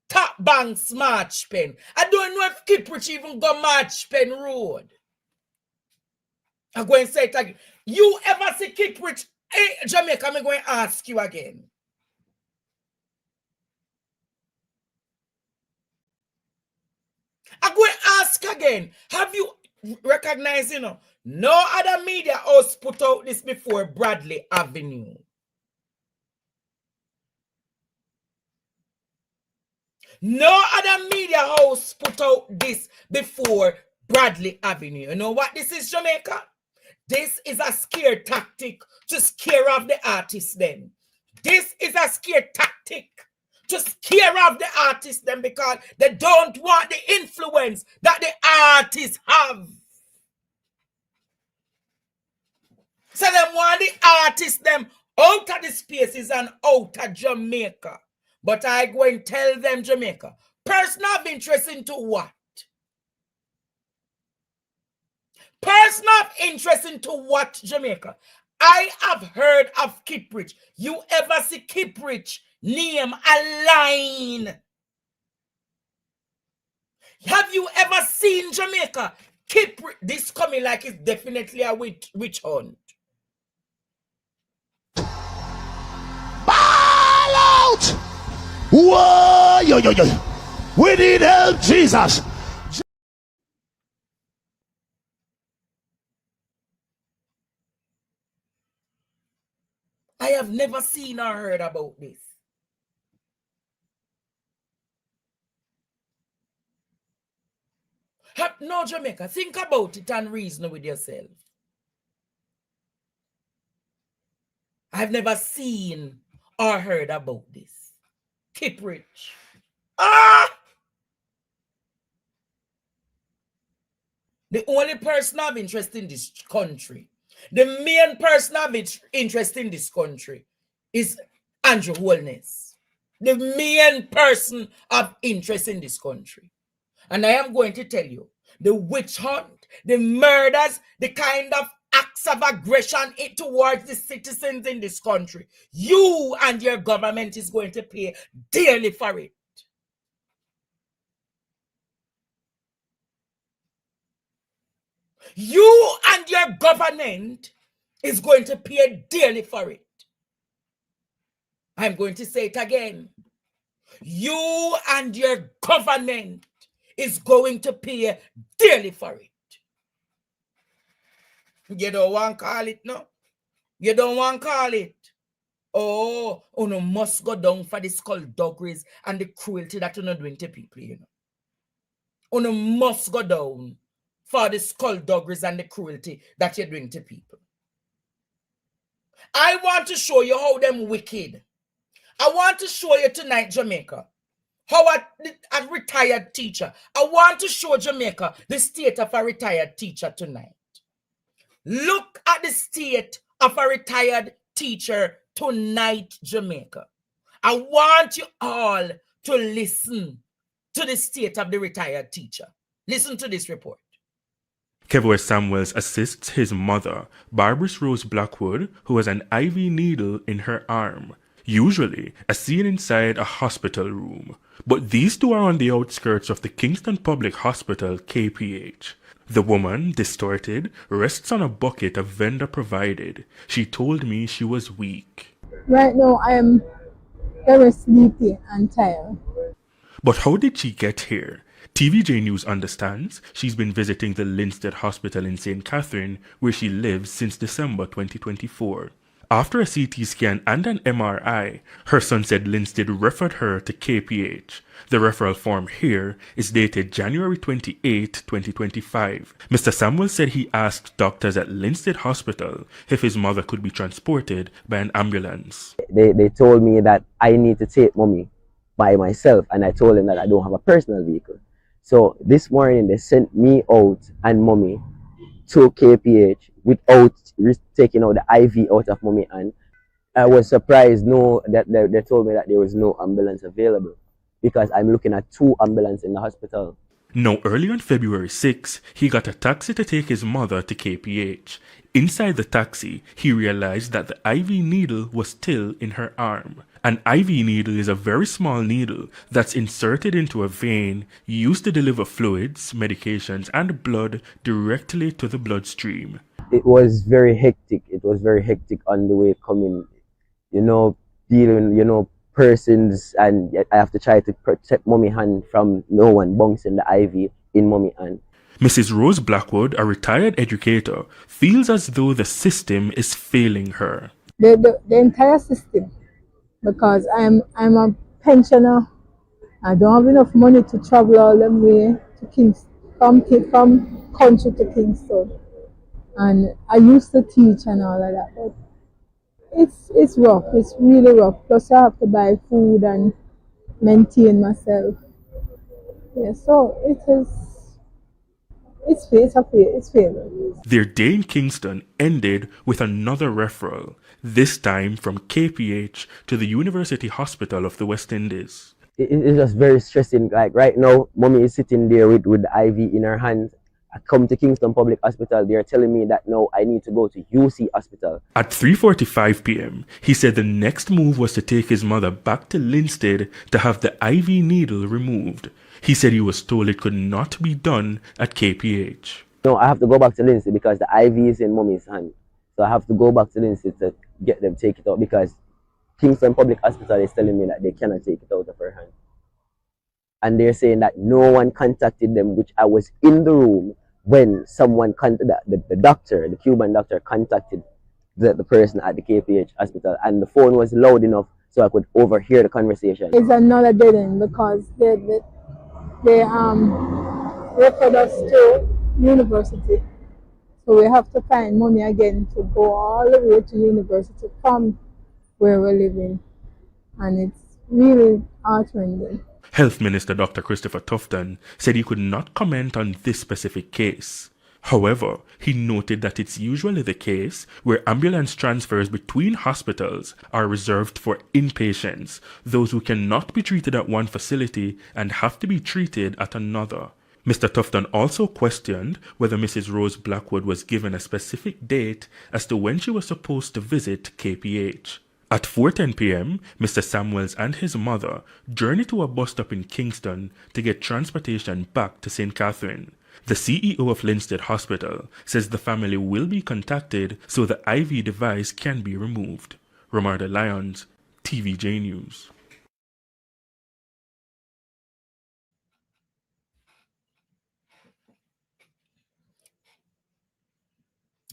Top Bank's March Pen. I don't know if Kip Rich even go March Pen Road. I'm going to say it again. You ever see Kip Rich? Hey, Jamaica, I'm going to ask you again. I'm going to ask again. Have you recognized, no other media house put out this before Bradley Avenue? No other media house put out this before Bradley Avenue. You know what this is, Jamaica? This is a scare tactic to scare off the artists then. This is a scare tactic to scare off the artists them because they don't want the influence that the artists have. So they want the artists them out of the spaces and out of Jamaica. But I go and tell them, Jamaica, person of interest into what? Person of interest into what, Jamaica? I have heard of Kip Rich. You ever see Kip Rich name a line? Have you ever seen, Jamaica, Kip Rich? This coming like it's definitely a witch hunt. Ball out! Whoa! Yo, yo, yo. We need help, Jesus. I have never seen or heard about this. No, Jamaica, think about it and reason with yourself. I've never seen or heard about this. Kip Rich. The only person of interest in this country, the main person of interest in this country is Andrew Holness. The main person of interest in this country. And I am going to tell you, the witch hunt, the murders, the kind of acts of aggression towards the citizens in this country, you and your government is going to pay dearly for it. You and your government is going to pay dearly for it. I'm going to say it again. You and your government is going to pay dearly for it. You don't want to call it, no? You don't want to call it. Oh, no must go down for the skullduggeries and the cruelty that you're not doing to people, you know. No must go down for the skullduggeries and the cruelty that you're doing to people. I want to show you how them wicked. I want to show you tonight, Jamaica, how a retired teacher. I want to show Jamaica the state of a retired teacher tonight. Look at the state of a retired teacher tonight, Jamaica. I want you all to listen to the state of the retired teacher. Listen to this report. Kevware Samuels assists his mother, Barbara Rose Blackwood, who has an IV needle in her arm. Usually, a scene inside a hospital room. But these two are on the outskirts of the Kingston Public Hospital, KPH. The woman, distorted, rests on a bucket a vendor provided. She told me she was weak. Right now, I am very sleepy and tired. But how did she get here? TVJ News understands she's been visiting the Linstead Hospital in St. Catherine, where she lives since December 2024. After a CT scan and an MRI, her son said Linstead referred her to KPH. The referral form here is dated January 28, 2025. Mr. Samuel said he asked doctors at Linstead Hospital if his mother could be transported by an ambulance. They told me that I need to take mommy by myself, and I told them that I don't have a personal vehicle. So this morning they sent me out and mommy to KPH without taking out the IV out of mommy, and I was surprised that they told me that there was no ambulance available, because I'm looking at 2 ambulances in the hospital. Now, early on February 6, he got a taxi to take his mother to KPH. Inside the taxi, he realized that the IV needle was still in her arm. An IV needle is a very small needle that's inserted into a vein used to deliver fluids, medications, and blood directly to the bloodstream. It was very hectic. It was very hectic on the way coming, dealing, persons, and I have to try to protect mommy hand from no one bouncing the IV in mommy hand. Mrs. Rose Blackwood, a retired educator, feels as though the system is failing her. The entire system, because I'm a pensioner. I don't have enough money to travel all the way to Kingston, from country to Kingston. And I used to teach and all of that, but it's rough. It's really rough. Plus I have to buy food and maintain myself. Yeah, so it's failing. Their day in Kingston ended with another referral, this time from KPH to the University Hospital of the West Indies. It's just very stressing. Like right now, mommy is sitting there with the IV in her hand. I come to Kingston Public Hospital, they're telling me that no, I need to go to UC Hospital. At 3:45 p.m., he said the next move was to take his mother back to Linstead to have the IV needle removed. He said he was told it could not be done at KPH. No, I have to go back to Linstead because the IV is in mommy's hand. So I have to go back to Linstead to get them take it out, because Kingston Public Hospital is telling me that they cannot take it out of her hand. And they're saying that no one contacted them, which I was in the room when someone the doctor, the Cuban doctor, contacted the person at the KPH hospital, and the phone was loud enough so I could overhear the conversation. It's another dead end because they referred us to university. So we have to find money again to go all the way to university from where we're living. And it's really heart-rending. Health Minister Dr. Christopher Tufton said he could not comment on this specific case. However, he noted that it's usually the case where ambulance transfers between hospitals are reserved for inpatients, those who cannot be treated at one facility and have to be treated at another. Mr. Tufton also questioned whether Mrs. Rose Blackwood was given a specific date as to when she was supposed to visit KPH. At 4:10 p.m., Mr. Samuels and his mother journeyed to a bus stop in Kingston to get transportation back to St. Catherine. The CEO of Linstead Hospital says the family will be contacted so the IV device can be removed. Romarda Lyons, TVJ News.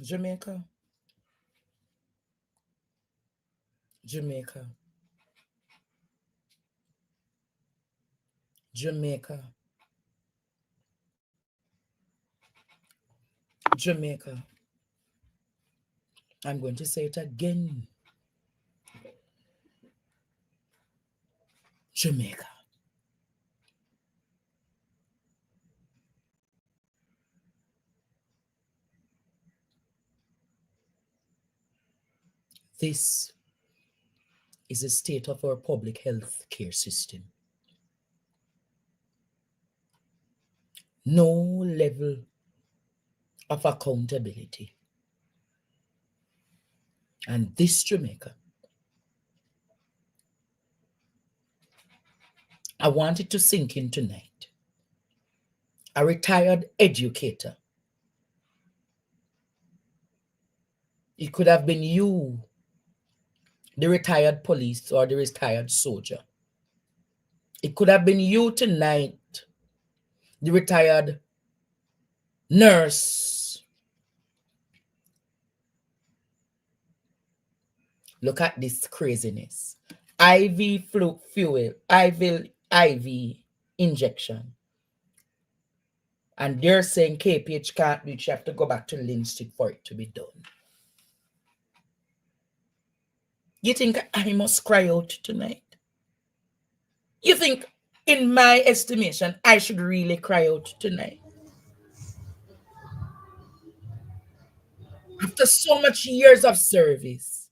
Jamaica. Jamaica. Jamaica. Jamaica. I'm going to say it again. Jamaica. This is the state of our public health care system. No level of accountability. And this Jamaica, I want it to sink in tonight. A retired educator. It could have been you, the retired police or the retired soldier. It could have been you tonight, the retired nurse. Look at this craziness. IV fuel, IV injection. And they're saying KPH can't reach, you have to go back to Linstead for it to be done. You think I must cry out tonight? You think, in my estimation, I should really cry out tonight? After so much years of service,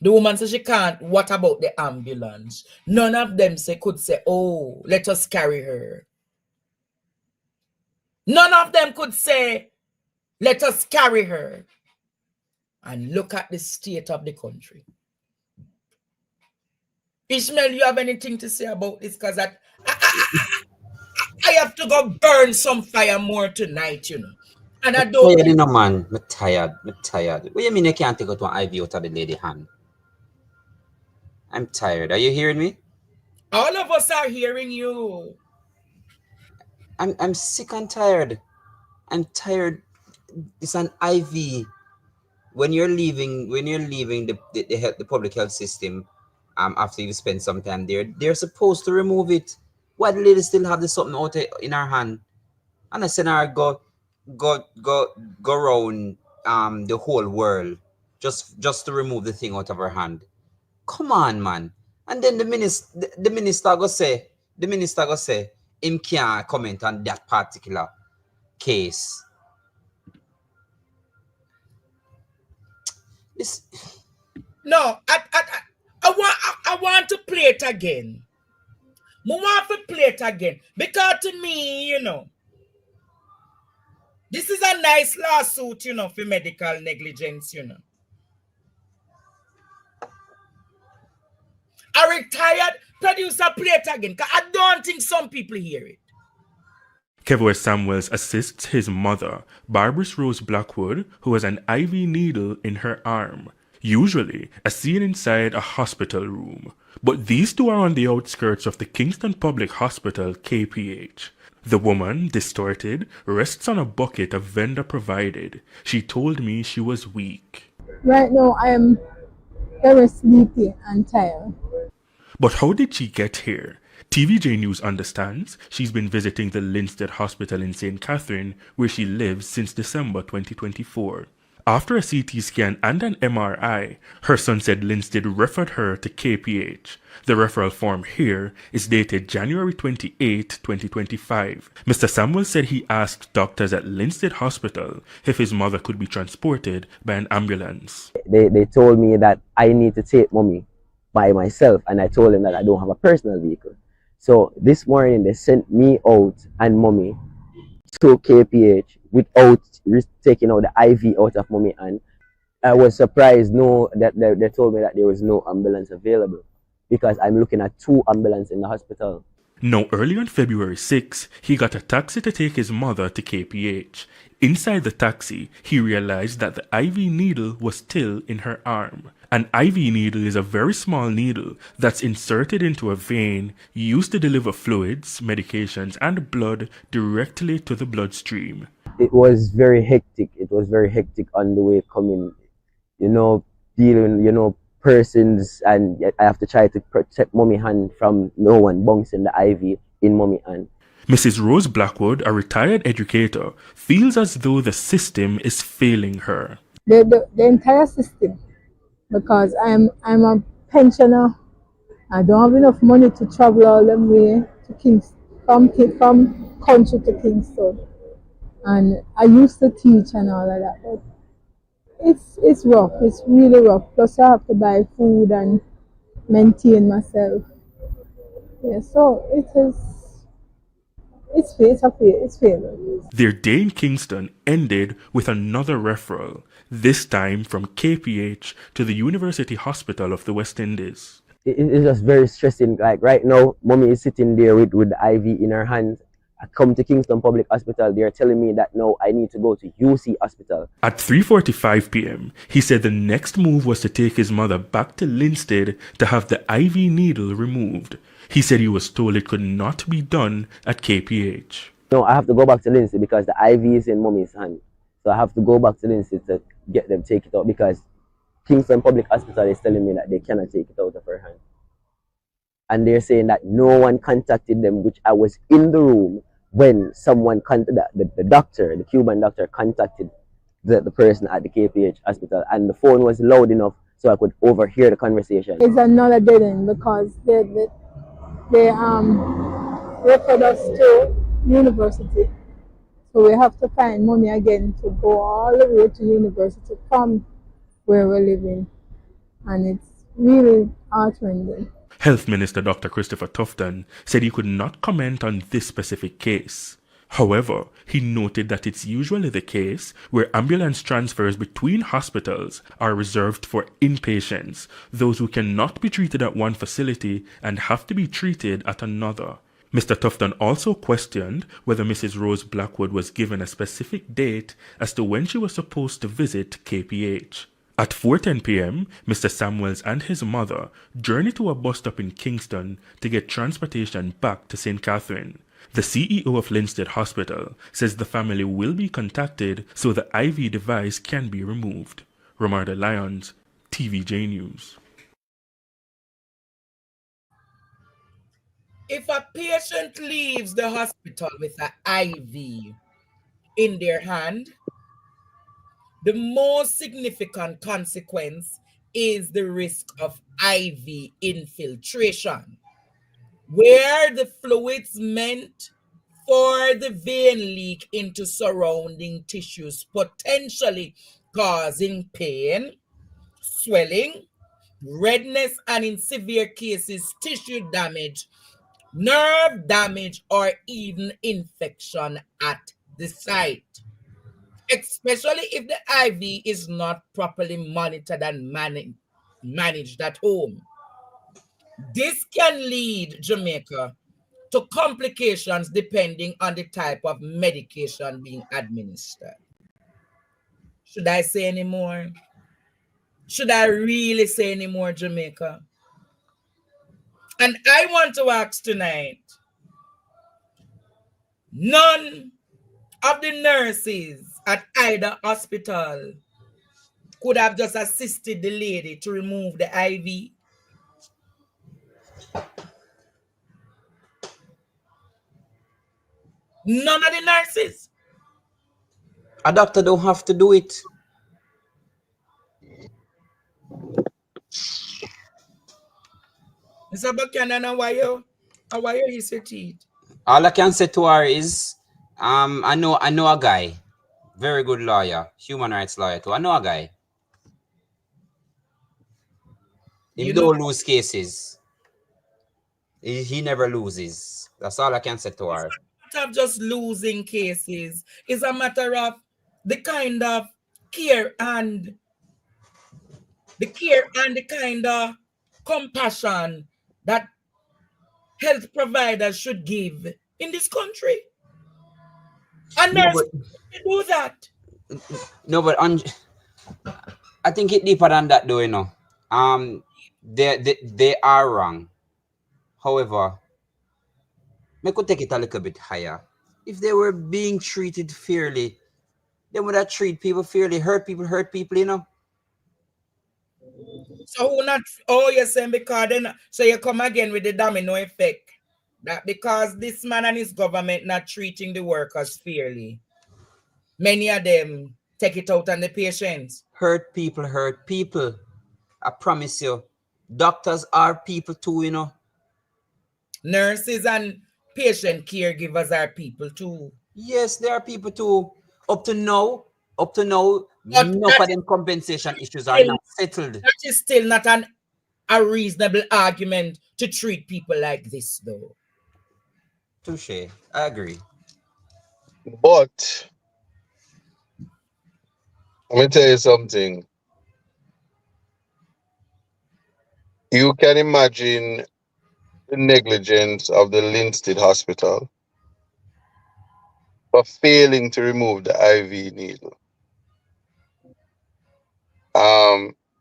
the woman says she can't. What about the ambulance? None of them could say, oh, let us carry her. None of them could say, let us carry her. And look at the state of the country. Ishmael, you have anything to say about this? Because I have to go burn some fire more tonight, you know. And I don't... tired, you know, man. I'm tired. What do you mean you can't take out one IV out of the lady hand? I'm tired. Are you hearing me? All of us are hearing you. I'm sick and tired. I'm tired. It's an IV. When you're leaving the public health system, after you spend some time there, they're supposed to remove it. Why the lady still have the something out in her hand? And I said her go around the whole world just to remove the thing out of her hand. Come on, man. And then the minister go say him can't comment on that particular case. No, I want to play it again. I want to play it again. Because to me, you know, this is a nice lawsuit, you know, for medical negligence, you know. A retired producer, play it again. Because I don't think some people hear it. Kevor Samuels assists his mother, Barbara Rose Blackwood, who has an IV needle in her arm. Usually, as seen inside a hospital room. But these two are on the outskirts of the Kingston Public Hospital, KPH. The woman, distorted, rests on a bucket a vendor provided. She told me she was weak. Right now, I am very sleepy and tired. But how did she get here? TVJ News understands she's been visiting the Linstead Hospital in St. Catherine, where she lives since December 2024. After a CT scan and an MRI, her son said Linstead referred her to KPH. The referral form here is dated January 28, 2025. Mr. Samuel said he asked doctors at Linstead Hospital if his mother could be transported by an ambulance. They told me that I need to take mommy by myself, and I told them that I don't have a personal vehicle. So this morning they sent me out and mommy to KPH without taking out the IV out of mommy, and I was surprised that they told me that there was no ambulance available because I'm looking at 2 ambulances in the hospital. Now, early on February 6, he got a taxi to take his mother to KPH. Inside the taxi, he realized that the IV needle was still in her arm. An IV needle is a very small needle that's inserted into a vein used to deliver fluids, medications, and blood directly to the bloodstream. It was very hectic. It was very hectic on the way coming, dealing, persons, and I have to try to protect mommy hand from no one bouncing the IV in mommy hand. Mrs. Rose Blackwood, a retired educator, feels as though the system is failing her. The entire system, because I'm a pensioner. I don't have enough money to travel all the way to Kingston, from country to Kingston. And I used to teach and all of that, but it's rough. It's really rough. Plus I have to buy food and maintain myself. Yeah, so it's failure. Their day in Kingston ended with another referral, this time from KPH to the University Hospital of the West Indies. It's just very stressing. Like right now, mommy is sitting there with the IV in her hand. I come to Kingston Public Hospital, they're telling me that no, I need to go to UC Hospital. At 3:45 p.m., he said the next move was to take his mother back to Linstead to have the IV needle removed. He said he was told it could not be done at KPH. No, I have to go back to Linstead because the IV is in mommy's hand. So I have to go back to Linstead to get them take it out because Kingston Public Hospital is telling me that they cannot take it out of her hand. And they're saying that no one contacted them, which I was in the room when someone contacted the doctor, the Cuban doctor, contacted the person at the KPH hospital, and the phone was loud enough so I could overhear the conversation. It's another dead end because they referred us to university, so we have to find money again to go all the way to university from where we're living, and it's really heart-rending. Health Minister Dr. Christopher Tufton said he could not comment on this specific case. However, he noted that it's usually the case where ambulance transfers between hospitals are reserved for inpatients, those who cannot be treated at one facility and have to be treated at another. Mr. Tufton also questioned whether Mrs. Rose Blackwood was given a specific date as to when she was supposed to visit KPH. At 4:10 p.m., Mr. Samuels and his mother journeyed to a bus stop in Kingston to get transportation back to St. Catherine. The CEO of Linstead Hospital says the family will be contacted so the IV device can be removed. Romarda Lyons, TVJ News. If a patient leaves the hospital with an IV in their hand, the most significant consequence is the risk of IV infiltration, where the fluids meant for the vein leak into surrounding tissues, potentially causing pain, swelling, redness, and in severe cases, tissue damage, nerve damage, or even infection at the site. Especially if the IV is not properly monitored and managed at home. This can lead Jamaica to complications depending on the type of medication being administered. Should I say any more? Should I really say any more, Jamaica? And I want to ask tonight, none of the nurses at either hospital could have just assisted the lady to remove the IV. None of the nurses. A doctor don't have to do it. Mr. Buchanan, how are you hesitate? All I can say to her is, I know a guy, very good lawyer, human rights lawyer too. I know a guy. Him You know, don't lose cases. He never loses. That's all I can say to her. it's not of just losing cases. It's a matter of the kind of care and the kind of compassion that health providers should give in this country. And No, nurses but do that. no, but I think it deeper than that, though. You know, they are wrong. However, we could take it a little bit higher. If they were being treated fairly, they would have treat people fairly. Hurt people. You know. So who not? Oh, you're saying because then so you come again with the domino effect that because this man and his government not treating the workers fairly, many of them take it out on the patients. Hurt people. I promise you, doctors are people too. You know. Nurses and patient caregivers are people too. Yes, there are people too. Up to now, But enough of them compensation issues are not settled. that is still not a reasonable argument to treat people like this, though. Touche. I agree. But let me tell you something. You can imagine the negligence of the Linstead Hospital for failing to remove the IV needle.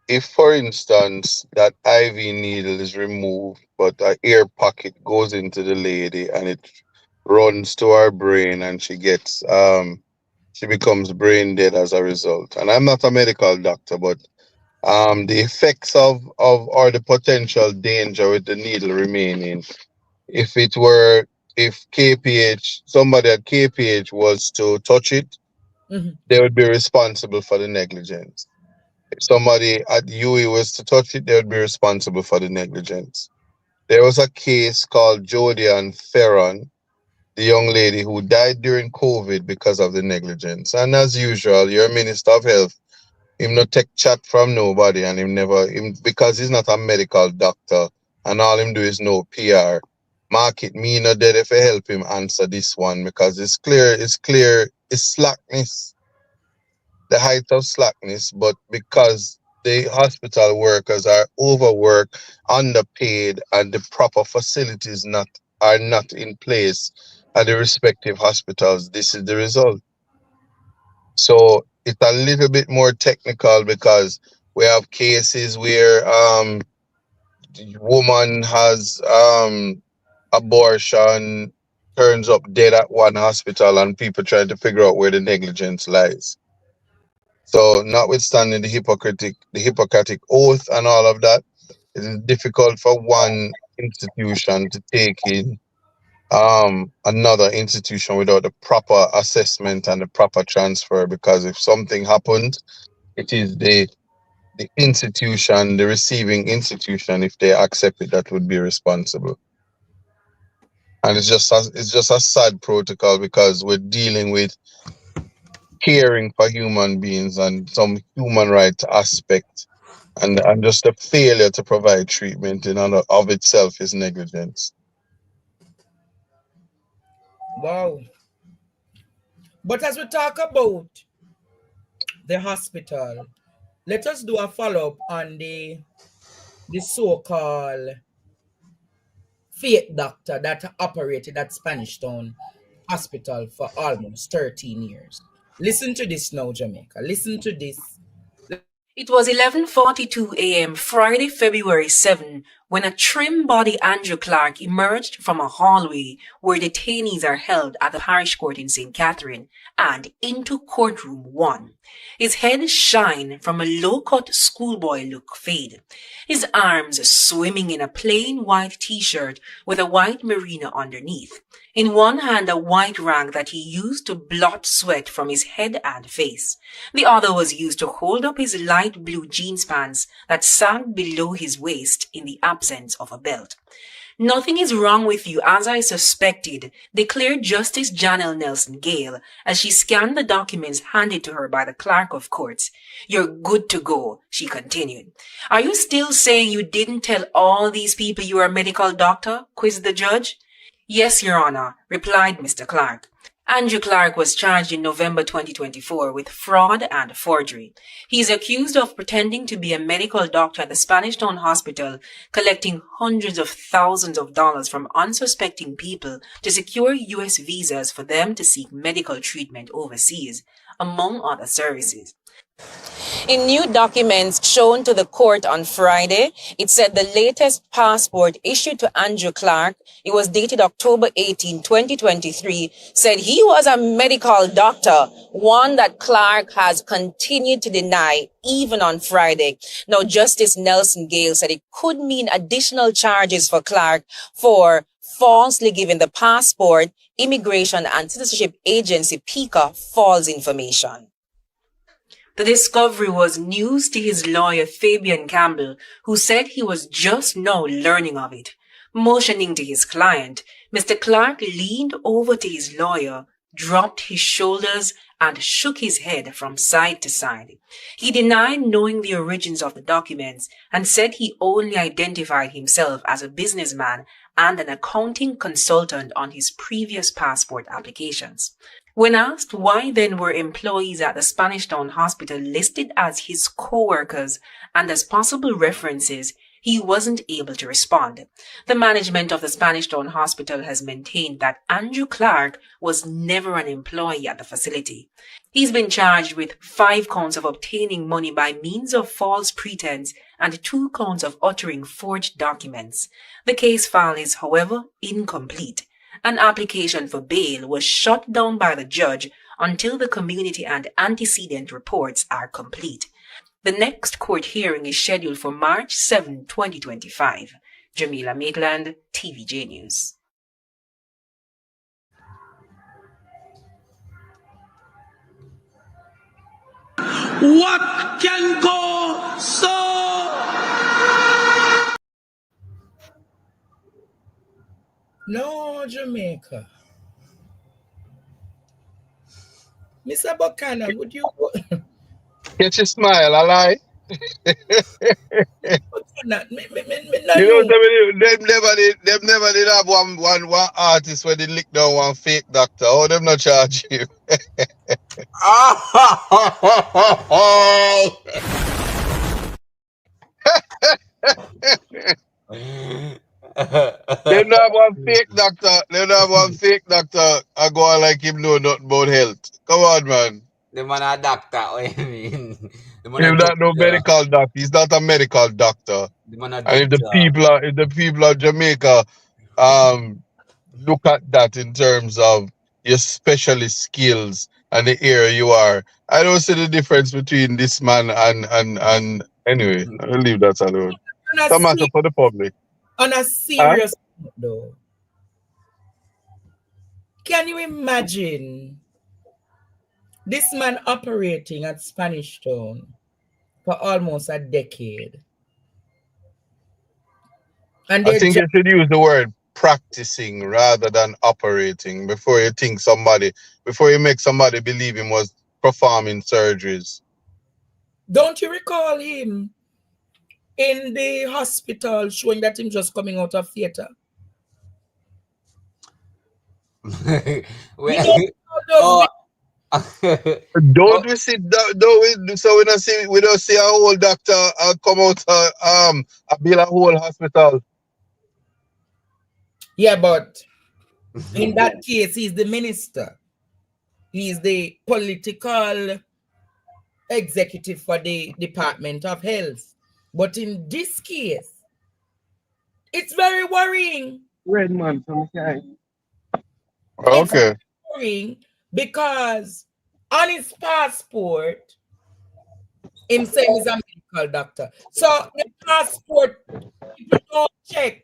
If, for instance, that IV needle is removed, but an air pocket goes into the lady and it runs to her brain and she becomes brain dead as a result. And I'm not a medical doctor, but the effects of or the potential danger with the needle remaining, if somebody at KPH was to touch it, they would be responsible for the negligence. If somebody at UE was to touch it, they would be responsible for the negligence. There was a case called Jodian Theron, the young lady who died during COVID because of the negligence. And as usual, your Minister of Health, him not take chat from nobody, and because he's not a medical doctor, and all him do is no PR. Market me not dead if I help him answer this one, because it's clear, it's slackness, the height of slackness, but because the hospital workers are overworked, underpaid, and the proper facilities are not in place at the respective hospitals, this is the result. So it's a little bit more technical because we have cases where the woman has abortion, turns up dead at one hospital, and people trying to figure out where the negligence lies. So notwithstanding the Hippocratic oath and all of that, it is difficult for one institution to take in another institution without the proper assessment and the proper transfer, because if something happened, it is the institution, the receiving institution, if they accept it, that would be responsible. And it's just a sad protocol, because we're dealing with caring for human beings and some human rights aspect, and just a failure to provide treatment in and of itself is negligence. Wow. But as we talk about the hospital, let us do a follow-up on the so-called fake doctor that operated at Spanish Town Hospital for almost 13 years. Listen to this now, Jamaica. Listen to this. It was 11:42 a.m. Friday, February 7, when a trim-body Andrew Clark emerged from a hallway where detainees are held at the parish court in St. Catherine and into courtroom 1. His head shine from a low-cut schoolboy look fade, his arms swimming in a plain white t-shirt with a white merino underneath. In one hand, a white rag that he used to blot sweat from his head and face. The other was used to hold up his light blue jeans pants that sank below his waist in the absence absence of a belt. "Nothing is wrong with you, as I suspected," declared Justice Janelle Nelson Gale as she scanned the documents handed to her by the clerk of courts. "You're good to go," she continued. "Are you still saying you didn't tell all these people you were a medical doctor?" quizzed the judge. "Yes, Your Honor," replied Mr. Clark. Andrew Clark was charged in November 2024 with fraud and forgery. He is accused of pretending to be a medical doctor at the Spanish Town Hospital, collecting hundreds of thousands of dollars from unsuspecting people to secure U.S. visas for them to seek medical treatment overseas, among other services. In new documents shown to the court on Friday, it said the latest passport issued to Andrew Clark, it was dated October 18, 2023, said he was a medical doctor, one that Clark has continued to deny even on Friday. Now, Justice Nelson Gale said it could mean additional charges for Clark for falsely giving the Passport, Immigration and Citizenship Agency, PICA, false information. The discovery was news to his lawyer Fabian Campbell, who said he was just now learning of it. Motioning to his client, Mr. Clark leaned over to his lawyer, dropped his shoulders, and shook his head from side to side. He denied knowing the origins of the documents and said he only identified himself as a businessman and an accounting consultant on his previous passport applications. When asked why then were employees at the Spanish Town Hospital listed as his co-workers and as possible references, he wasn't able to respond. The management of the Spanish Town Hospital has maintained that Andrew Clark was never an employee at the facility. He's been charged with 5 counts of obtaining money by means of false pretense and 2 counts of uttering forged documents. The case file is, however, incomplete. An application for bail was shut down by the judge until the community and antecedent reports are complete. The next court hearing is scheduled for March 7, 2025. Jamila Maitland, TVJ News. What can go so? No, Jamaica. Mr. Buchanan, would you... Get your smile, I lie. Buchanan, You know, them never did have one artist where they lick down one fake doctor. Oh, them not charge you. Them not have one fake doctor. Them not have one fake doctor. I go on like him know nothing about health. Come on, man. The man a doctor, what you mean? The man He's not no medical doctor. He's not a medical doctor. The man a And if the people of Jamaica look at that in terms of your specialist skills and the area you are, I don't see the difference between this man and anyway, I'll leave that alone. It's a matter for the public. On a serious note, though, can you imagine this man operating at Spanish Town for almost a decade? And I think you should use the word practicing rather than operating before you make somebody believe him was performing surgeries. Don't you recall him in the hospital showing that him just coming out of theater? Don't we see so we don't see a whole doctor come out a bill a whole hospital. Yeah, but in that case, he's the minister. He's the political executive for the Department of Health. But in this case, it's very worrying. Red man from the sky. Okay. It's very worrying because on his passport, him saying he's a medical doctor. So the passport, people don't check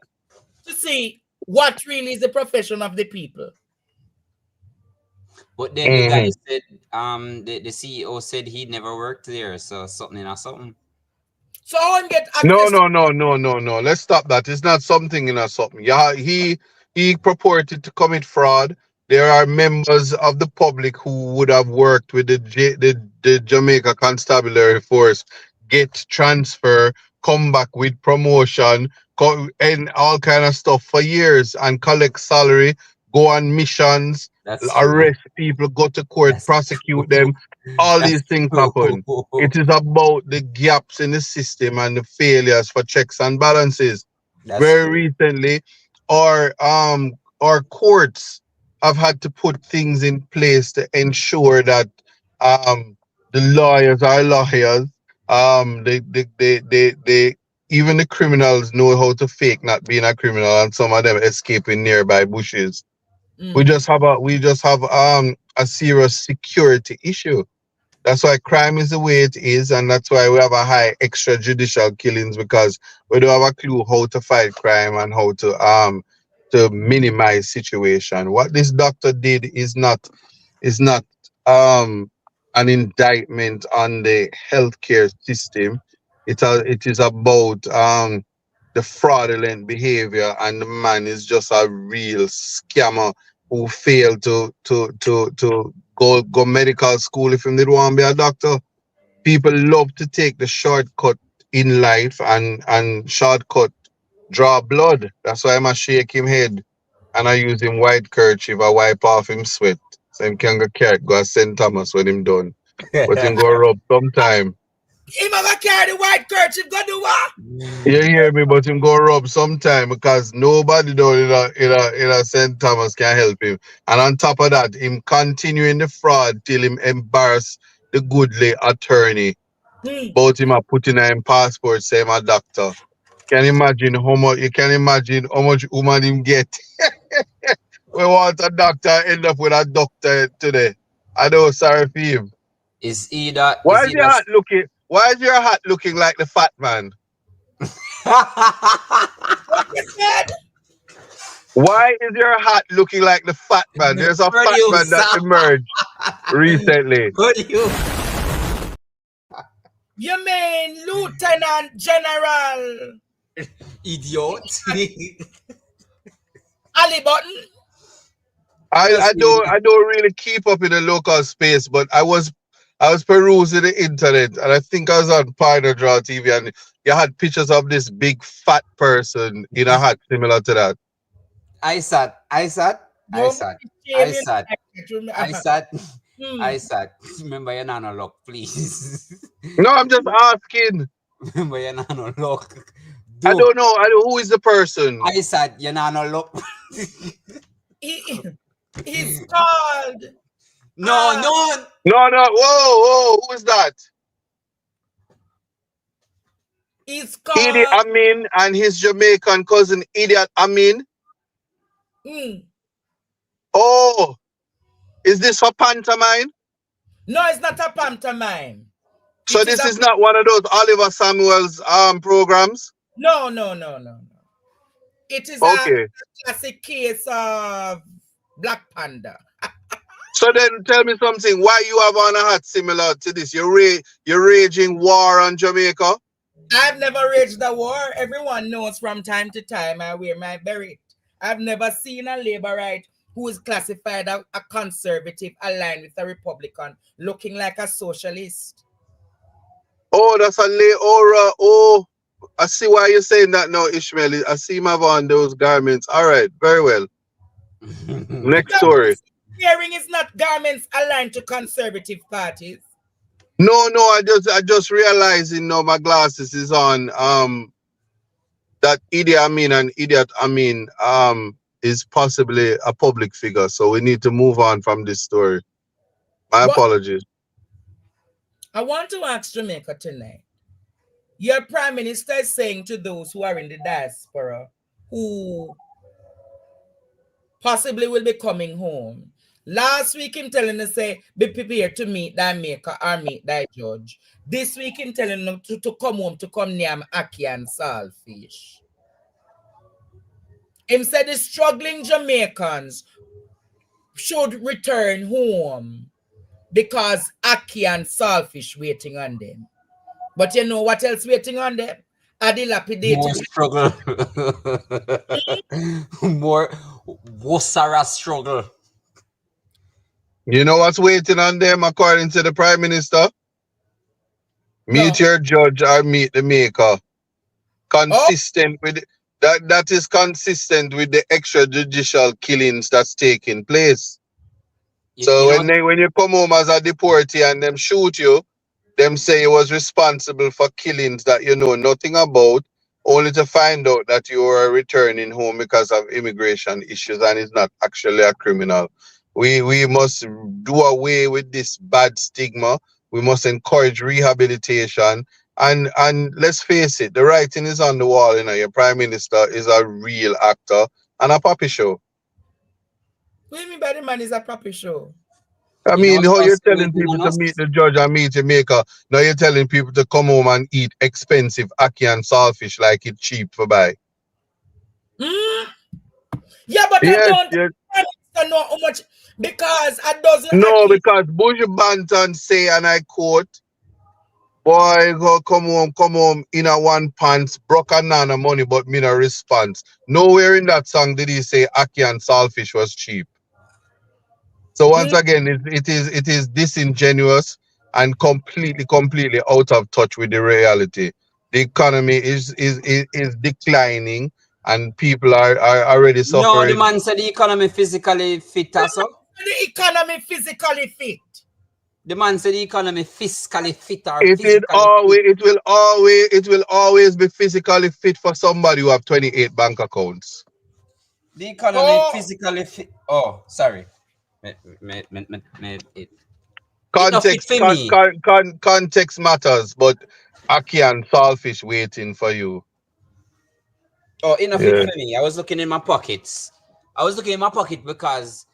to see what really is the profession of the people. But then the guy said, the CEO said he never worked there, so something or something. So I won't get No, access. no. Let's stop that. It's not something in a something. Yeah, he purported to commit fraud. There are members of the public who would have worked with the Jamaica Constabulary Force, get transfer, come back with promotion, and all kind of stuff for years and collect salary, go on missions, That's true. arrest people, go to court, That's prosecute true. them. All That's these things true. happen. It is about the gaps in the system and the failures for checks and balances. That's Very true. recently, our courts have had to put things in place to ensure that the lawyers are lawyers. They even the criminals know how to fake not being a criminal, and some of them escaping nearby bushes. We just have a serious security issue. That's why crime is the way it is, and that's why we have a high extrajudicial killings, because we don't have a clue how to fight crime and how to minimize situation. What this doctor did is not an indictment on the healthcare system. It is about the fraudulent behavior, and the man is just a real scammer who failed to go medical school if he didn't want to be a doctor. People love to take the shortcut in life, and shortcut draw blood. That's why I shake him head and I use him white kerchief. I wipe off him sweat. So him can go to St. Thomas when him done. But him go rub sometime. Him gonna carry the white kerchief, go do what? You hear me? But him go rub sometime, because nobody down in a St. Thomas can help him. And on top of that, him continuing the fraud till him embarrass the goodly attorney. But him a put in a passport, say him a doctor. Can you imagine how much woman him get? We want a doctor, end up with a doctor today. I know, sorry for him. Is either Why is your hat looking like the fat man? What you said? Why is your hat looking like the fat man? There's a fat man that emerged recently. You mean Lieutenant General Idiot. Ali Button? I don't really keep up in the local space, but I was perusing the internet, and I think I was on Pioneer Draw TV, and you had pictures of this big fat person in a hat similar to that. I sat. Remember your nano lock, please. No, I'm just asking. Remember your nano lock. I don't know. Who is the person? I said your nano lock. He's called. No. Whoa. Who is that? He's called Idi Amin and his Jamaican cousin Idiot Amin. Oh, is this for pantomime? No, it's not a pantomime. So this is not one of those Oliver Samuels programs? No. It is a classic case of Black Panda. So then tell me something. Why you have on a hat similar to this? You're raging war on Jamaica? I've never raged the war. Everyone knows from time to time I wear my beret. I've never seen a Labourite who is classified as a conservative aligned with a Republican looking like a socialist. Oh, that's a aura. Oh, I see why you're saying that now, Ishmael. I see him have on those garments. All right, very well. Next story. Wearing is not garments aligned to conservative parties. No, I just realizing now my glasses is on. That Idi Amin and Idiot Amin is possibly a public figure, so we need to move on from this story. My apologies. I want to ask Jamaica tonight. Your Prime Minister is saying to those who are in the diaspora who possibly will be coming home. Last week, him telling us, say, be prepared to meet thy maker or meet thy judge. This week, him telling them to come home, to come near Accuse and Saltfish. Him said the struggling Jamaicans should return home because Accuse and Saltfish waiting on them. But you know what else waiting on them? A dilapidated. More struggle. More Wossara struggle. You know what's waiting on them according to the Prime Minister? Meet your judge or meet the maker. Consistent with that is consistent with the extrajudicial killings that's taking place. So when you come home as a deportee and them shoot you, them say you was responsible for killings that you know nothing about, only to find out that you are returning home because of immigration issues and is not actually a criminal. We must do away with this bad stigma. We must encourage rehabilitation. And let's face it, the writing is on the wall. You know, your Prime Minister is a real actor and a puppy show. What do you mean by the man is a puppy show? I mean, how you're telling people to meet the judge and meet the maker. Now you're telling people to come home and eat expensive ackee and saltfish like it's cheap for buy. Yeah, but I don't know how much, because I doesn't. No, because Bush Banton say, and I quote, boy, go come home in a one pants, broke a nana money, but me no response. Nowhere in that song did he say ackee and saltfish was cheap. So once again, it is disingenuous and completely out of touch with the reality. The economy is declining and people are already suffering. No, the man said the economy physically fit as well. The economy physically fit. The man said the economy fiscally fit or it will always be physically fit for somebody who have 28 bank accounts. The economy physically fit. Oh, sorry. Context matters, but ackee and saltfish waiting for you. Oh, enough it for me. I was looking in my pockets. Because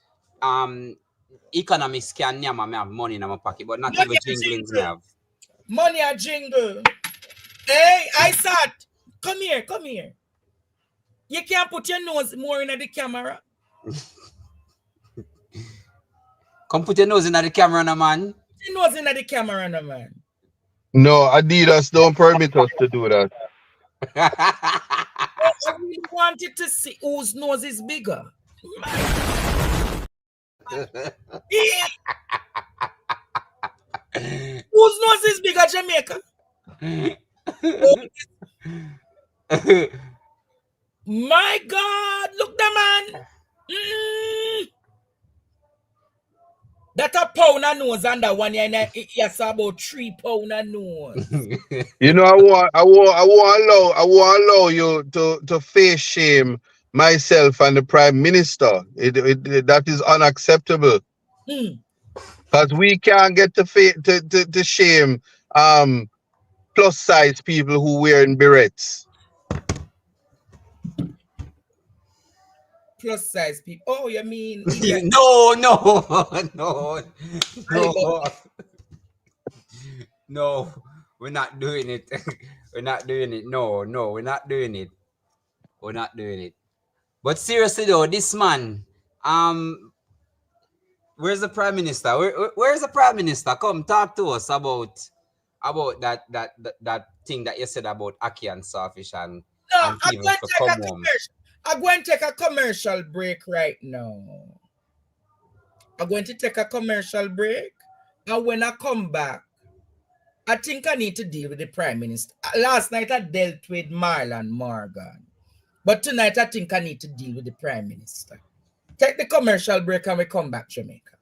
economists can never have money in my pocket, but not even jinglings have. Money a jingle. Hey, I said, come here. You can't put your nose more in the camera. Come put your nose in the camera, no, man. Put your nose in the camera, no, man. No, Adidas don't permit us to do that. I really wanted to see whose nose is bigger. Whose nose is bigger, Jamaica? My God, look the man. That a pound of nose and that one yes about 3 pounds of nose. You know, I won't allow you to face shame myself and the Prime Minister. That is unacceptable. Because we can't get to shame plus size people who wearing berets. Plus size people. Oh, you mean no. No, we're not doing it. We're not doing it. No, we're not doing it. We're not doing it. But seriously though, this man, where's the Prime Minister? Where's the Prime Minister? Come talk to us about that thing that you said about ackee and saltfish and people to come home. I'm going to take a commercial break right now. I'm going to take a commercial break. And when I come back, I think I need to deal with the Prime Minister. Last night I dealt with Marlon Morgan. But tonight I think I need to deal with the Prime Minister. Take the commercial break and we come back, Jamaica.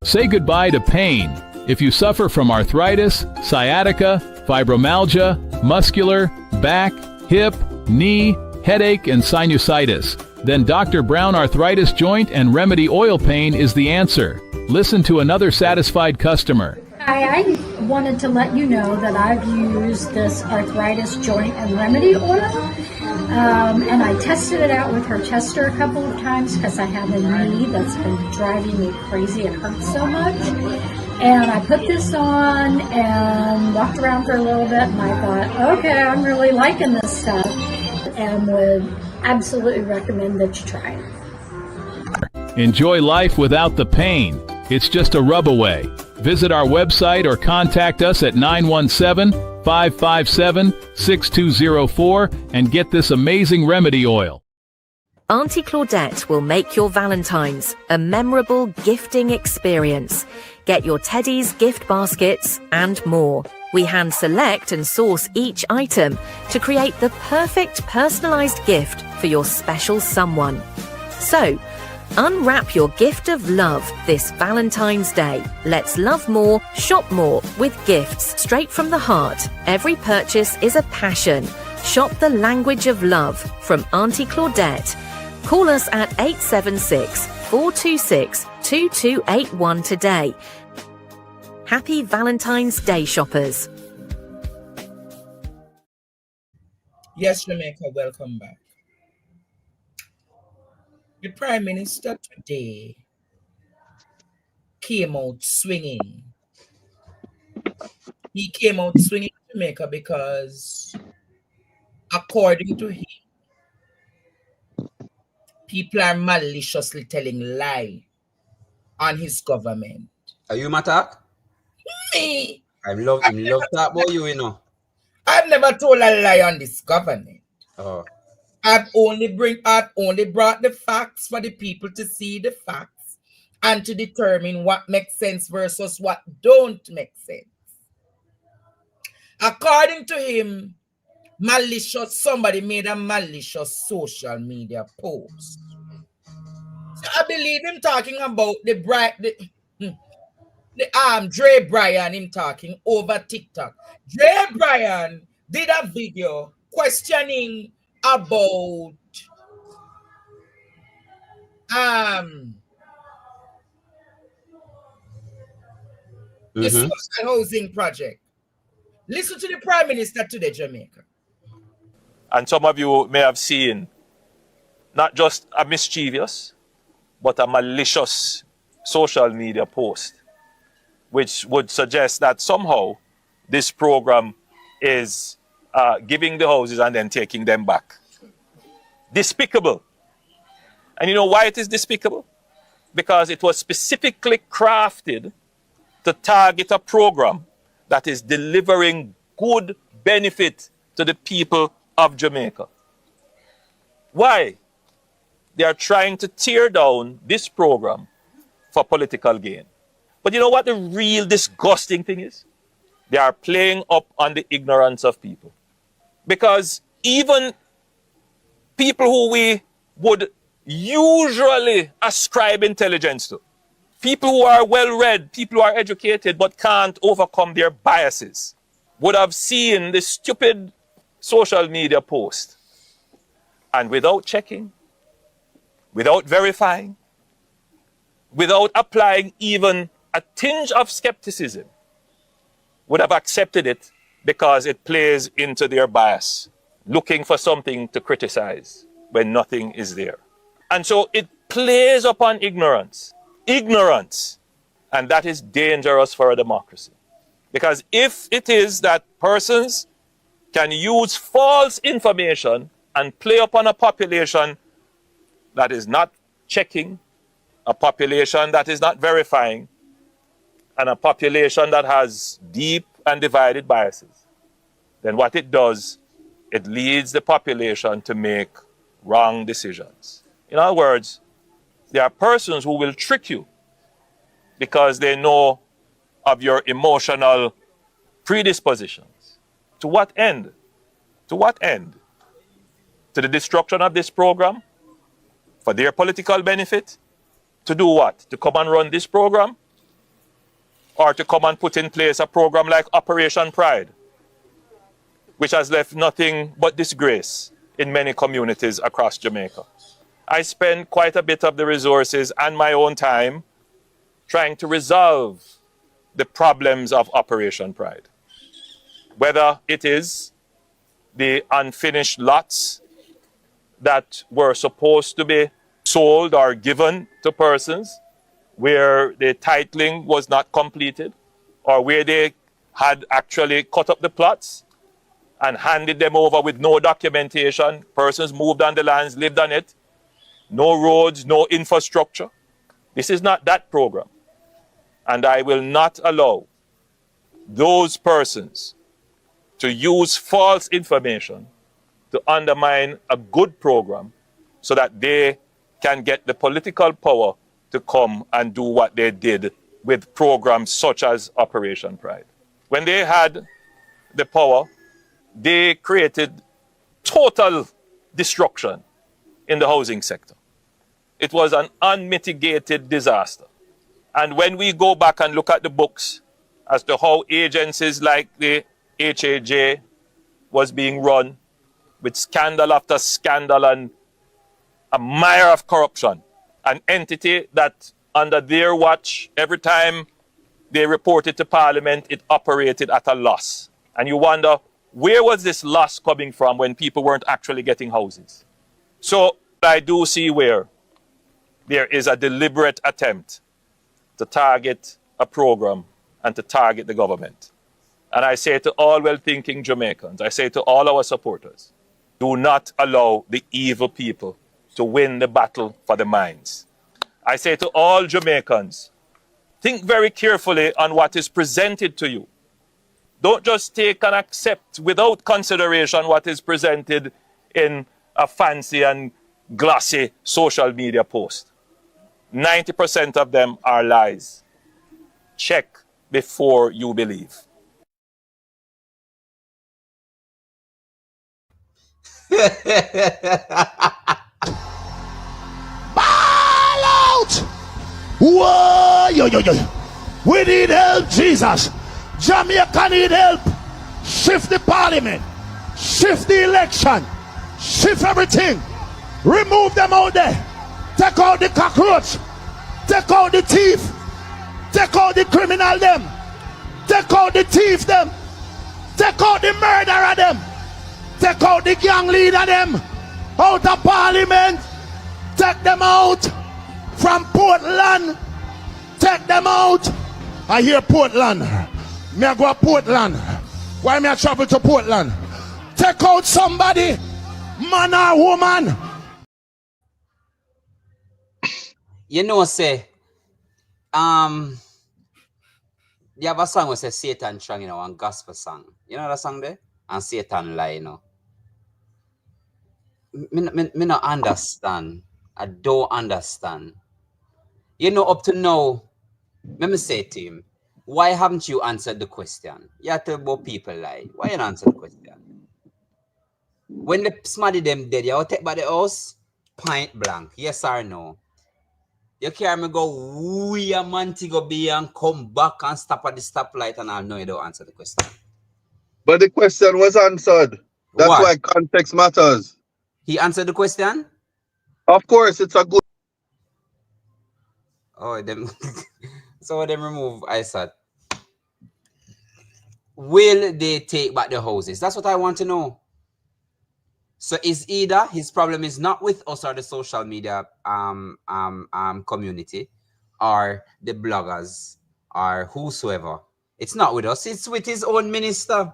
Say goodbye to pain. If you suffer from arthritis, sciatica, fibromyalgia, muscular, back, hip, knee, headache, and sinusitis? Then Dr. Brown Arthritis Joint and Remedy Oil Pain is the answer. Listen to another satisfied customer. Hi, I wanted to let you know that I've used this arthritis joint and remedy oil, and I tested it out with her tester a couple of times because I have a knee that's been driving me crazy. It hurts so much. And I put this on and walked around for a little bit, and I thought, okay, I'm really liking this stuff, and would absolutely recommend that you try it. Enjoy life without the pain. It's just a rub away. Visit our website or contact us at 917-557-6204 and get this amazing remedy oil. Auntie Claudette will make your Valentine's a memorable gifting experience. Get your teddies, gift baskets, and more. We hand select and source each item to create the perfect personalized gift for your special someone. So, unwrap your gift of love this Valentine's Day. Let's love more, shop more with gifts straight from the heart. Every purchase is a passion. Shop the language of love from Auntie Claudette. Call us at 876-426-2281 today. Happy Valentine's Day, shoppers. Yes, Jamaica, welcome back. The Prime Minister today came out swinging. He came out swinging in Jamaica because, according to him, people are maliciously telling lie on his government. Are you Matak? Me? I love that about you know. I've never told a lie on this government. Oh. I've only brought the facts for the people to see the facts and to determine what makes sense versus what don't make sense. According to him, somebody made a malicious social media post. So I believe him talking about Dre Bryan, him talking over TikTok. Dre Bryan did a video questioning about the social housing project. Listen to the Prime Minister today, Jamaica. And some of you may have seen not just a mischievous, but a malicious social media post, which would suggest that somehow this program is giving the houses and then taking them back. Despicable. And you know why it is despicable? Because it was specifically crafted to target a program that is delivering good benefit to the people of Jamaica. Why? They are trying to tear down this program for political gain. But you know what the real disgusting thing is? They are playing up on the ignorance of people. Because even people who we would usually ascribe intelligence to, people who are well-read, people who are educated but can't overcome their biases, would have seen this stupid social media post. And without checking, without verifying, without applying even a tinge of skepticism, would have accepted it because it plays into their bias, looking for something to criticize when nothing is there. And so it plays upon ignorance. Ignorance. And that is dangerous for a democracy. Because if it is that persons can use false information and play upon a population that is not checking, a population that is not verifying, and a population that has deep and divided biases, then what it does, it leads the population to make wrong decisions. In other words, there are persons who will trick you because they know of your emotional predispositions. To what end? To what end? To the destruction of this program? For their political benefit? To do what? To come and run this program? Or to come and put in place a program like Operation Pride, which has left nothing but disgrace in many communities across Jamaica. I spend quite a bit of the resources and my own time trying to resolve the problems of Operation Pride. Whether it is the unfinished lots that were supposed to be sold or given to persons where the titling was not completed, or where they had actually cut up the plots and handed them over with no documentation. Persons moved on the lands, lived on it, no roads, no infrastructure. This is not that program. And I will not allow those persons to use false information to undermine a good program so that they can get the political power to come and do what they did with programs such as Operation Pride. When they had the power, they created total destruction in the housing sector. It was an unmitigated disaster. And when we go back and look at the books as to how agencies like the HAJ was being run with scandal after scandal and a mire of corruption, an entity that under their watch, every time they reported to Parliament, it operated at a loss. And you wonder, where was this loss coming from when people weren't actually getting houses? So I do see where there is a deliberate attempt to target a program and to target the government. And I say to all well-thinking Jamaicans, I say to all our supporters, do not allow the evil people to win the battle for the minds. I say to all Jamaicans, think very carefully on what is presented to you. Don't just take and accept without consideration what is presented in a fancy and glossy social media post. 90% of them are lies. Check before you believe. Ball out! Whoa, yo. We need help, Jesus. Jamaica need help. Shift the parliament. Shift the election. Shift everything. Remove them out there. Take out the cockroach. Take out the thief. Take out the criminal them. Take out the thief them. Take out the murderer them. Take out the gang leader them. Out of parliament. Take them out from Portland. Take them out. I hear Portland. Me I go to Portland. Why me I travel to Portland? Take out somebody, man or woman. You know, say, you have a song where say Satan strong, you know, and gospel song. You know that song there? And Satan lie, you know. Me not understand. I don't understand. You know, up to now, let me say to him, why haven't you answered the question? You have to about people lie. Why you not answer the question? When the smarty them dead, you take by the house, point blank. Yes or no? You carry me go, we a man to go be and come back and stop at the stoplight and I'll know you don't answer the question. But the question was answered. That's What? why context matters. He answered the question? Of course, it's a good. Oh, them. So them remove ISAT. Will they take back the houses? That's what I want to know. So is either his problem is not with us or the social media community or the bloggers or whosoever. It's not with us. It's with his own minister.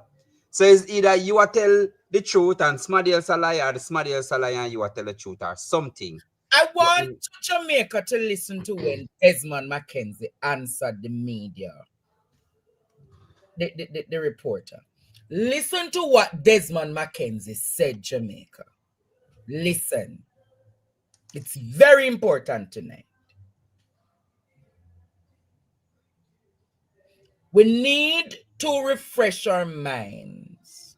So it's either you are tell the truth and somebody else a liar, or the somebody else a liar and you are tell the truth or something. I want Jamaica to listen to when Desmond McKenzie answered the media, the reporter. Listen to what Desmond McKenzie said, Jamaica. Listen. It's very important tonight. We need to refresh our minds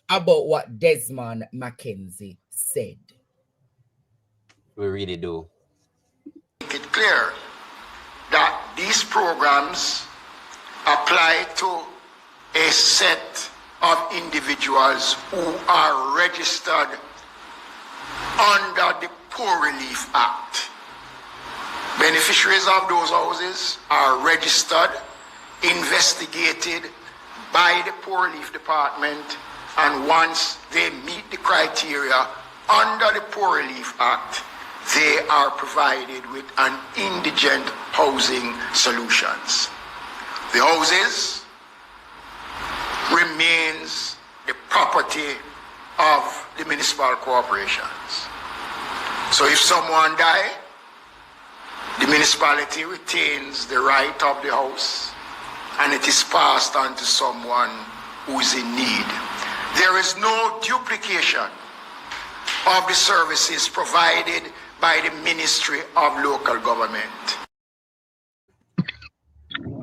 about what Desmond McKenzie said. We really do. Make it clear that these programs apply to a set of individuals who are registered under the Poor Relief Act. Beneficiaries of those houses are registered, investigated by the Poor Relief Department, and once they meet the criteria under the Poor Relief Act, they are provided with an indigent housing solutions. The houses remains the property of the municipal corporations. So if someone dies, the municipality retains the right of the house and it is passed on to someone who is in need. There is no duplication of the services provided by the Ministry of Local Government.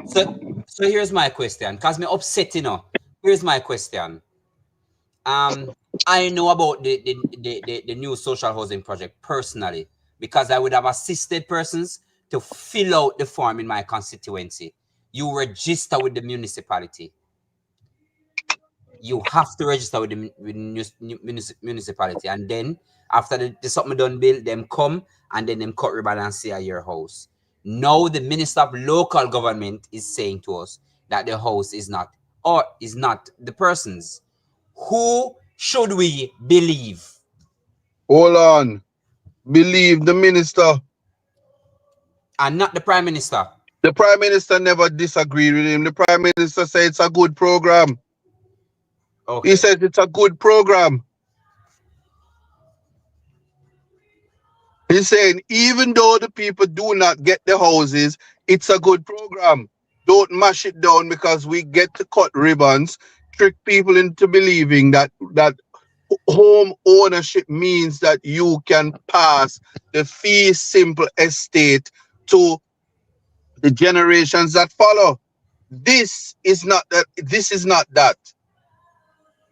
So here's my question, because me upset, you know. Here's my question. I know about the new social housing project personally, because I would have assisted persons to fill out the form in my constituency. You register with the municipality. You have to register with the municipality, and then after the something done build, them come and then them cut ribbon and say at your house. Now the Minister of Local Government is saying to us that the house is not, or is not the person's. Who should we believe? Hold on. Believe the minister. And not the Prime Minister. The Prime Minister never disagreed with him. The Prime Minister said it's a good program. Okay. He said it's a good program. He's saying even though the people do not get the houses, it's a good program. Don't mash it down because we get to cut ribbons, trick people into believing that home ownership means that you can pass the fee simple estate to the generations that follow. This is not that. This is not that.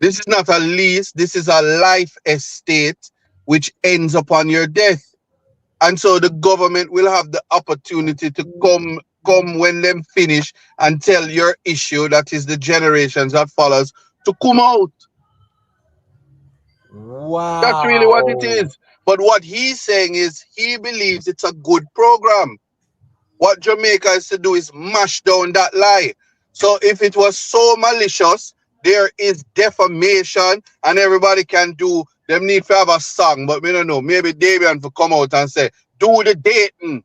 This is not a lease. This is a life estate which ends upon your death. And so the government will have the opportunity to come when them finish and tell your issue, that is the generations that follows, to come out. Wow. That's really what it is. But what he's saying is he believes it's a good program. What Jamaica has to do is mash down that lie. So if it was so malicious, there is defamation and everybody can do, them need to have a song, but we don't know. Maybe Davian will come out and say, do the dating.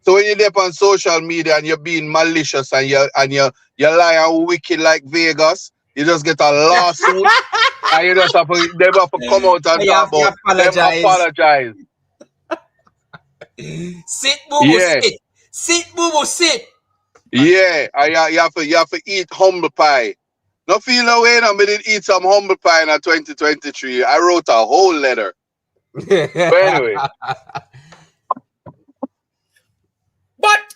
So when you're on social media and you're being malicious and you're lying wicked like Vegas, you just get a lawsuit and you just have to, they have to come out and talk about apologize. Sit, boo, yeah. Sit. Sit, boo, boo, sit. Yeah, you have to eat humble pie. No feel no way now, I didn't eat some humble pie in 2023. I wrote a whole letter. But anyway. But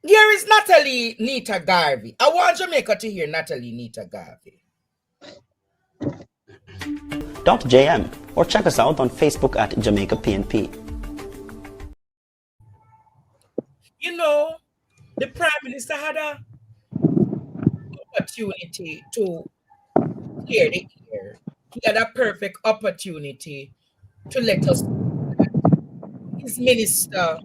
here is Natalie Nita Garvey. I want Jamaica to hear Natalie Nita Garvey. .jm or check us out on Facebook at Jamaica PNP. You know, the Prime Minister had an opportunity to clear the air. He had a perfect opportunity to let us know that his minister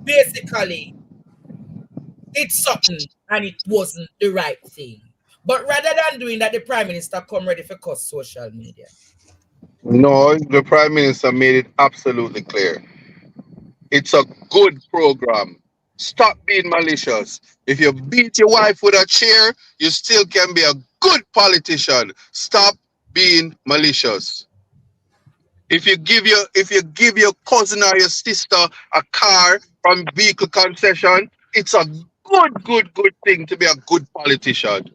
basically did something and it wasn't the right thing. But rather than doing that, the Prime Minister come ready for cuss social media. No, the Prime Minister made it absolutely clear. It's a good program. Stop being malicious. If you beat your wife with a chair, you still can be a good politician. Stop being malicious. If you give your cousin or your sister a car from vehicle concession, it's a good thing to be a good politician.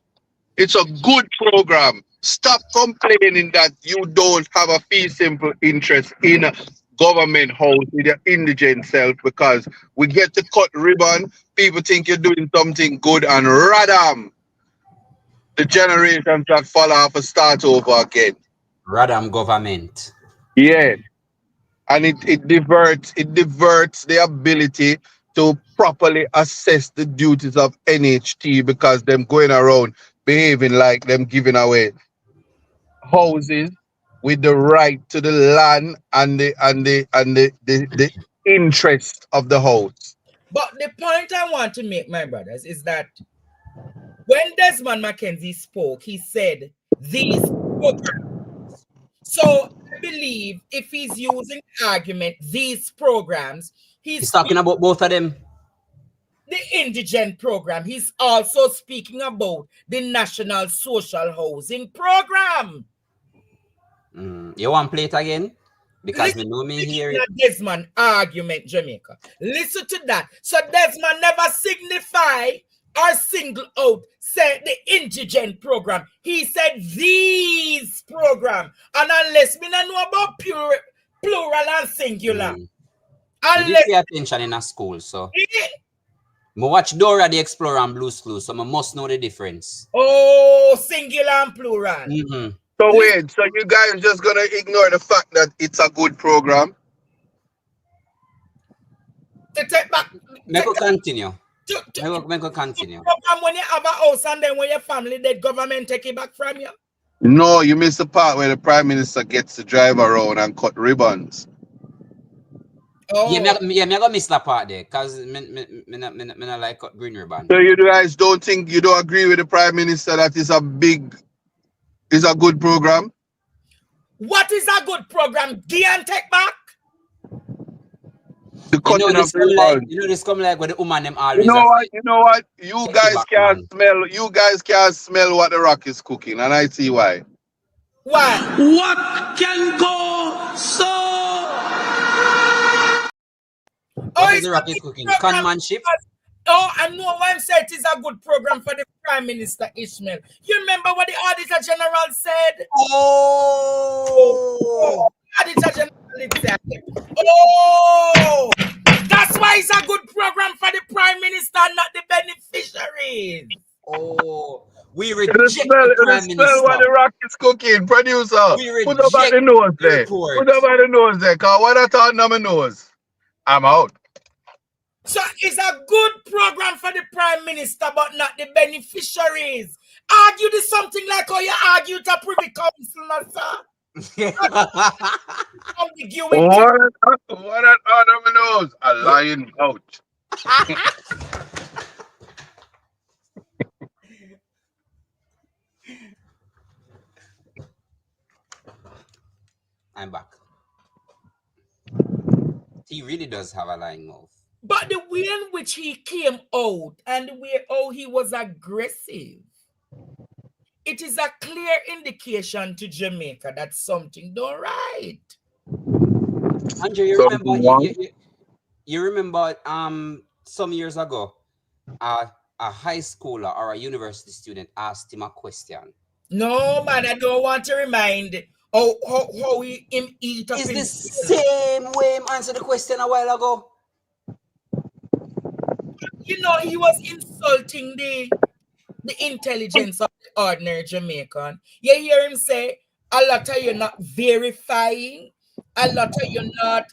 It's a good program. Stop complaining that you don't have a fee simple interest in a government house with your indigent self, because we get to cut ribbon. People think you're doing something good and radam. The generations that fall off and start over again. Radam government. Yeah. And it diverts the ability to properly assess the duties of NHT, because them going around behaving like them giving away houses with the right to the land and the interest of the house. But the point I want to make, my brothers, is that when Desmond Mackenzie spoke, he said these programs. So I believe if he's using argument, these programs, he's talking about both of them. The indigent program. He's also speaking about the National Social Housing Program. You want to play it again? Because we know me here. Desmond argument, Jamaica. Listen to that. So Desmond never signify or single out said the indigent program. He said these program. And unless me not know about plural and singular. I did pay attention in a school, so. I watch Dora the Explorer and Blue's Clues, so I must know the difference. Oh, singular and plural. So wait, so you guys just gonna ignore the fact that it's a good program? Make us continue. Make us continue. Program when you have a house and then when your family, the government take it back from you? No, you missed the part where the Prime Minister gets to drive around and cut ribbons. Oh. Yeah, me gonna miss that part there, cause me not like cut green ribbon. So you guys don't agree with the Prime Minister that is a good program? What is a good program? Give and take back? The cutting of the ribbon. This come like when the woman them always. You know what? You guys can't smell what the Rock is cooking, and I see why. Why? What can go so? What is the Rock is cooking? Conmanship? Oh, and no one said it is a good program for the Prime Minister Ishmael. You remember what the Auditor General said? Oh, Auditor General said. Oh, that's why it's a good program for the Prime Minister, not the beneficiaries. Oh, we reject the Prime Minister. What the Rock is cooking, producer. Put up at the nose there. Put up at the nose there, because what I thought on my nose, I'm out. So it's a good program for the Prime Minister, but not the beneficiaries. Argue this something like how you argue to Privy Council, sir. What an on my nose? A lion pouch. I'm back. He really does have a lying mouth. But the way in which he came out and the way how he was aggressive, it is a clear indication to Jamaica that something don't right. Andrew, you remember some years ago, a high schooler or a university student asked him a question. No, man, I don't want to remind how he eat up. Is the same way him answered the question a while ago? You know, he was insulting the intelligence of the ordinary Jamaican. You hear him say, a lot of you not verifying, a lot of you not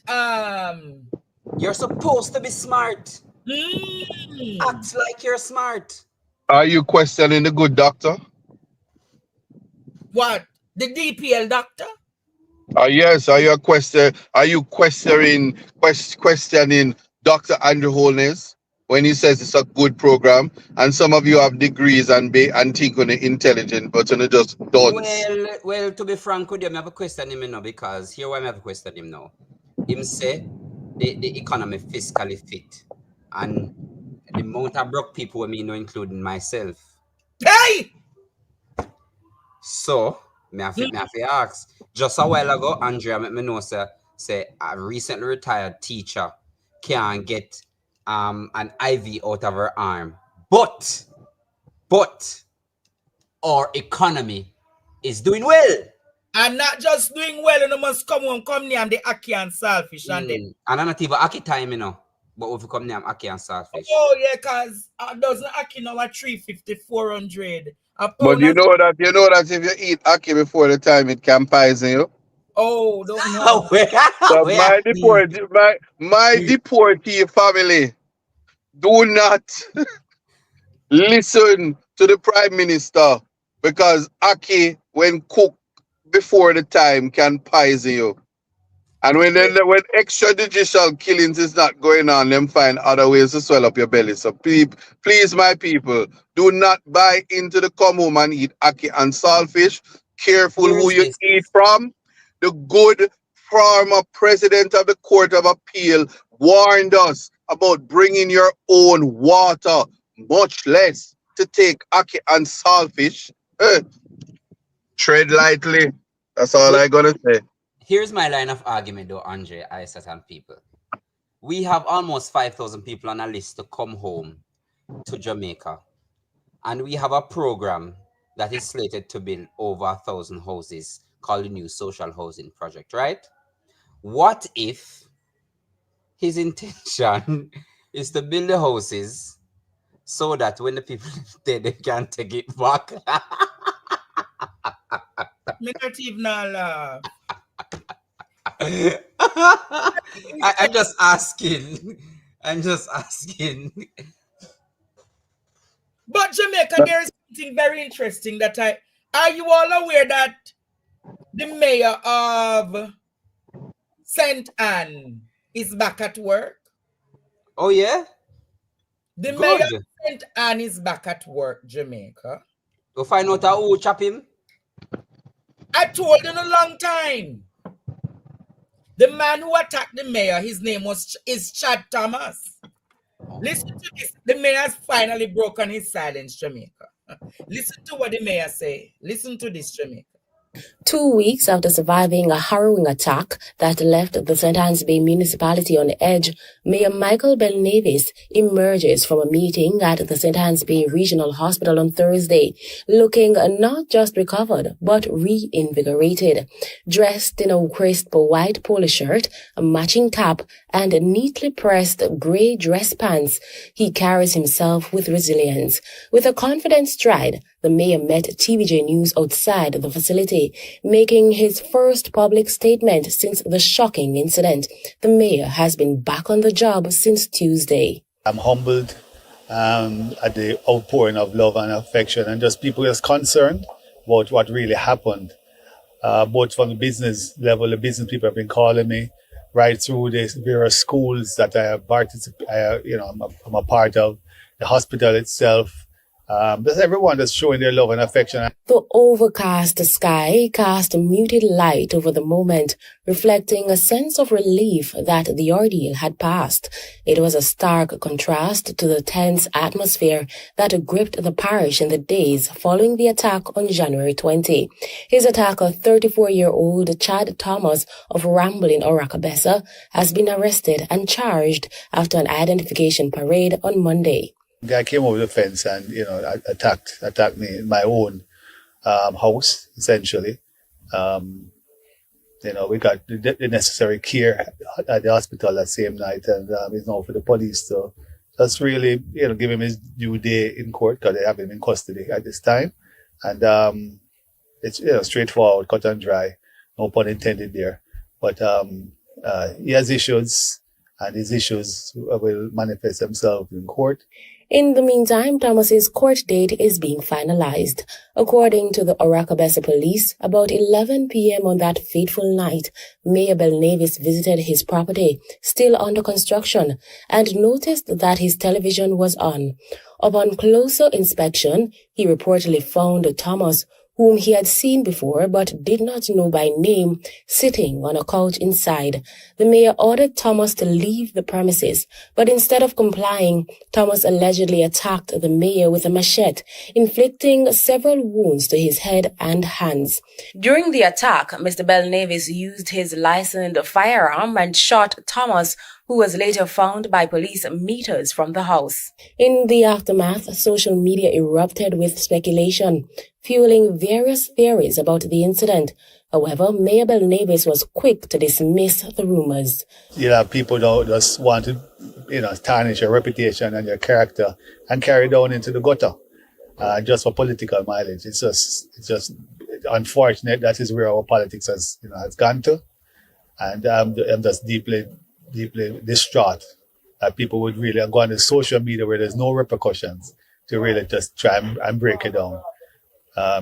You're supposed to be smart. Act like you're smart. Are you questioning the good doctor? What? The DPL doctor? Yes. Are you questioning Dr. Andrew Holness when he says it's a good program, and some of you have degrees and think on the intelligent, but you just don't. Well, to be frank with you, I have a question him now, because here I have a question him now. Him say the economy fiscally fit, and the amount of broke people with me, no including myself. Hey! So me have to ask. Just a while ago, Andrea let me know say a recently retired teacher can't get an IV out of her arm. But our economy is doing well. And not just doing well, you must come near the Accuse and Saltfish and them. And I'm not even Accuse time, you know. But if you come near Accuse and Saltfish. Oh yeah, because doesn't Accuse now at 350, 400. But you know that if you eat Accuse before the time, it can poison you. Oh, don't know. So my deportee family, do not listen to the Prime Minister because Aki, when cooked before the time, can poison you. And when extrajudicial killings is not going on, them find other ways to swell up your belly. So please, my people, do not buy into the come home and eat ackee and saltfish. Careful who you eat from. The good former president of the Court of Appeal warned us about bringing your own water, much less to take ackee and saltfish. Tread lightly. That's all I gotta say. Here's my line of argument, though, Andre, Isaac, and people. We have almost 5,000 people on a list to come home to Jamaica. And we have a program that is slated to build over 1,000 houses called the New Social Housing Project, right? What if his intention is to build the houses so that when the people stay, they can take it back? Me not even laugh. I'm just asking. I'm just asking. But Jamaica, there is something very interesting that are you all aware that the mayor of St. Anne is back at work? Oh, yeah? The mayor of St. Anne is back at work, Jamaica. To find out who chop him? I told you in a long time. The man who attacked the mayor, his name is Chad Thomas. Listen to this. The mayor has finally broken his silence, Jamaica. Listen to what the mayor say. Listen to this, Jamaica. 2 weeks after surviving a harrowing attack that left the St. Anne's Bay municipality on edge, Mayor Michael Belnavis emerges from a meeting at the St. Anne's Bay Regional Hospital on Thursday, looking not just recovered, but reinvigorated. Dressed in a crisp white polo shirt, a matching cap, and neatly pressed grey dress pants, he carries himself with resilience. With a confident stride, the mayor met TVJ News outside the facility, making his first public statement since the shocking incident. The mayor has been back on the job since Tuesday. I'm humbled at the outpouring of love and affection and just people just concerned about what really happened. Both from the business level, the business people have been calling me right through the various schools that I have participated, I'm a part of, the hospital itself. There's everyone that's showing their love and affection. The overcast sky cast muted light over the moment, reflecting a sense of relief that the ordeal had passed. It was a stark contrast to the tense atmosphere that gripped the parish in the days following the attack on January 20. His attacker, 34-year-old Chad Thomas of Ramble in Oracabessa, has been arrested and charged after an identification parade on Monday. The guy came over the fence and, attacked me in my own house, essentially. We got the necessary care at the hospital that same night, and he's now for the police. So that's really, give him his due day in court because they have him in custody at this time. And it's, straightforward, cut and dry, no pun intended there. But he has issues, and his issues will manifest themselves in court. In the meantime, Thomas's court date is being finalized. According to the Oracabessa police, about 11 p.m. on that fateful night, Mayor Belnavis visited his property, still under construction, and noticed that his television was on. Upon closer inspection, he reportedly found Thomas, whom he had seen before but did not know by name, sitting on a couch inside. The mayor ordered Thomas to leave the premises, but instead of complying, Thomas allegedly attacked the mayor with a machete, inflicting several wounds to his head and hands. During the attack, Mr. Belnavis used his licensed firearm and shot Thomas, who was later found by police meters from the house. In the aftermath, social media erupted with speculation, fueling various theories about the incident. However, Mayor Belnavis was quick to dismiss the rumors. People don't just want to, tarnish your reputation and your character and carry down into the gutter, just for political mileage. It's just unfortunate that is where our politics has gone to, and I'm just deeply distraught that people would really go on the social media where there's no repercussions to really just try and break it down.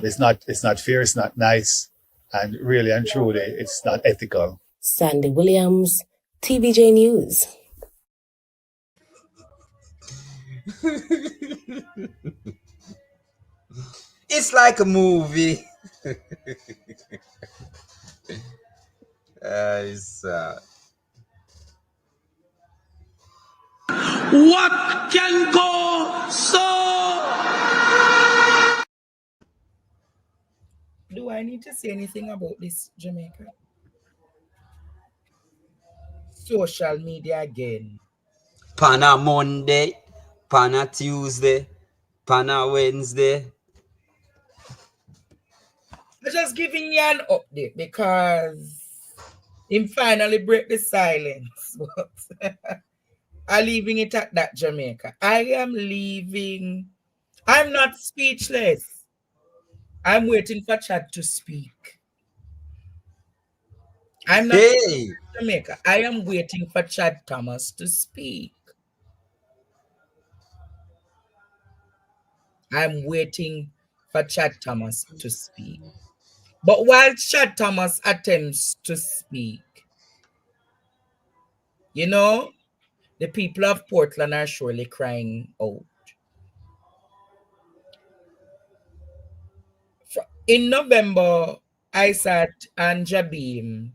It's not fair, it's not nice, and really and truly, it's not ethical. Sandy Williams, TVJ News. It's like a movie. It's What can go so? Do I need to say anything about this, Jamaica? Social media again. Pana Monday, Pana Tuesday, Pana Wednesday. I'm just giving you an update because him finally break the silence. But I'm leaving it at that, Jamaica. I am leaving. I'm not speechless. I'm waiting for Chad to speak. I'm not Jamaica. I am waiting for Chad Thomas to speak. I'm waiting for Chad Thomas to speak. But while Chad Thomas attempts to speak, you know, the people of Portland are surely crying out. In November, Isaac and Jabim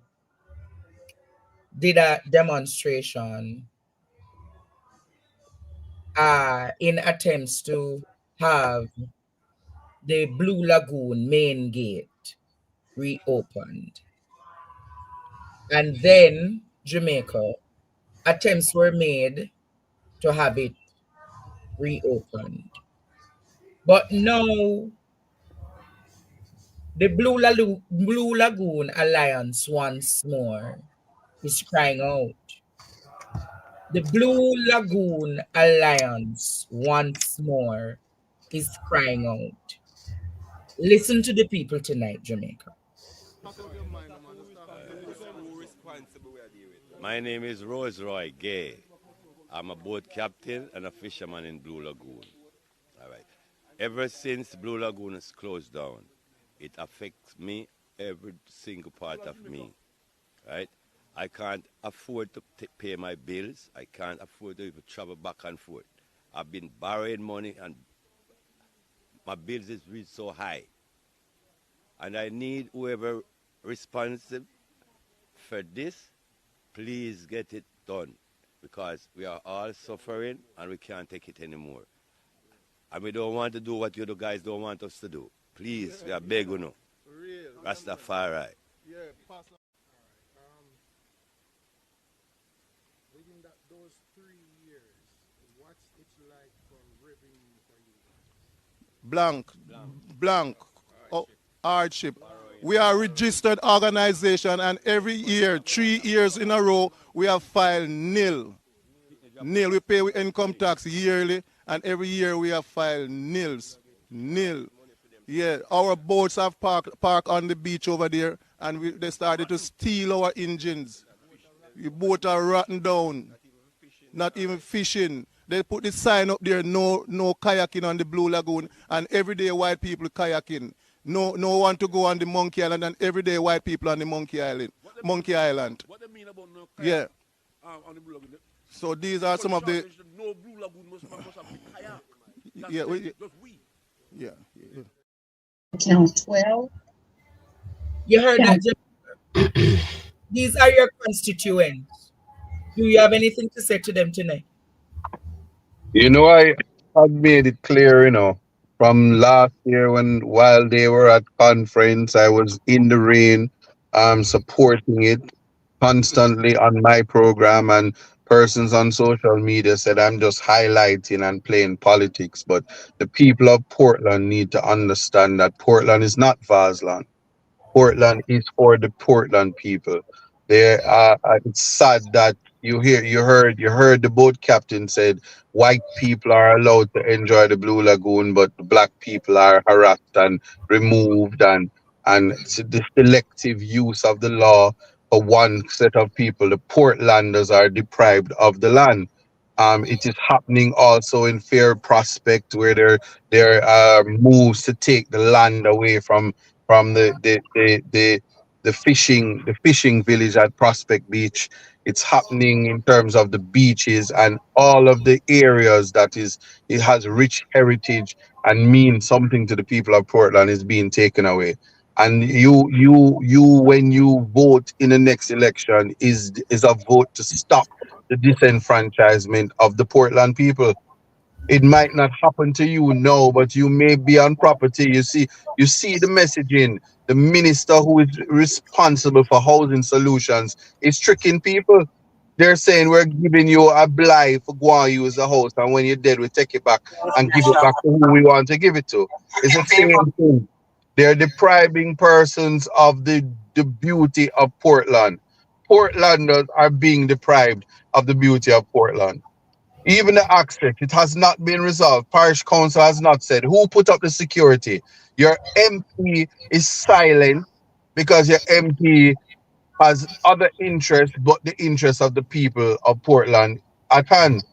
did a demonstration in attempts to have the Blue Lagoon main gate reopened. And then Jamaica, attempts were made to have it reopened. But now the Blue Lagoon Alliance once more is crying out. The Blue Lagoon Alliance once more is crying out. Listen to the people tonight, Jamaica. My name is Rose Roy Gay. I'm a boat captain and a fisherman in Blue Lagoon. All right. Ever since Blue Lagoon is closed down, it affects me, every single part of me. Right? I can't afford to pay my bills. I can't afford to even travel back and forth. I've been borrowing money and my bills is reached so high. And I need whoever responsible for this, please get it done. Because we are all suffering and we can't take it anymore. And we don't want to do what you guys don't want us to do. Please, we are begging you. Rastafari. Within those 3 years, what's it like for revenue for you? Blank. Hardship. We are a registered organization, and every year, 3 years in a row, we have filed nil. Nil. We pay income tax yearly, and every year we have filed nils. Nil. Yeah, our boats have parked on the beach over there, and they started to steal our engines. The boats are rotten down, not even fishing. They put the sign up there, no kayaking on the Blue Lagoon, and every day white people kayaking. No one to go on the Monkey Island, and every day white people on the Monkey Island. What they mean about no kayak? Yeah. On the Blue Lagoon? So these are some of the. No Blue Lagoon must have the kayak. Yeah, Just we. Yeah. Count 12. You heard that? These are your constituents. Do you have anything to say to them tonight? You know, I've made it clear, from last year while they were at conference, I was in the rain, supporting it constantly on my program, and persons on social media said I'm just highlighting and playing politics. But the people of Portland need to understand that Portland is not Vaasland. Portland is for the Portland people. It's sad that you heard the boat captain said white people are allowed to enjoy the Blue Lagoon, but black people are harassed and removed, and it's the selective use of the law for one set of people. The Portlanders are deprived of the land. It is happening also in Fair Prospect, where there are moves to take the land away from the fishing village at Prospect Beach. It's happening in terms of the beaches and all of the areas that it has rich heritage and means something to the people of Portland is being taken away. And you when you vote in the next election is a vote to stop the disenfranchisement of the Portland people. It might not happen to you now, but you may be on property. You see the messaging. The minister who is responsible for housing solutions is tricking people. They're saying we're giving you a blight for go and use the house, and when you're dead, we take it back and give it back to who we want to give it to. It's the same thing. They're depriving persons of the beauty of Portland. Portlanders are being deprived of the beauty of Portland. Even the access, it has not been resolved. Parish council has not said who put up the security. Your MP is silent because your MP has other interests but the interests of the people of Portland at hand.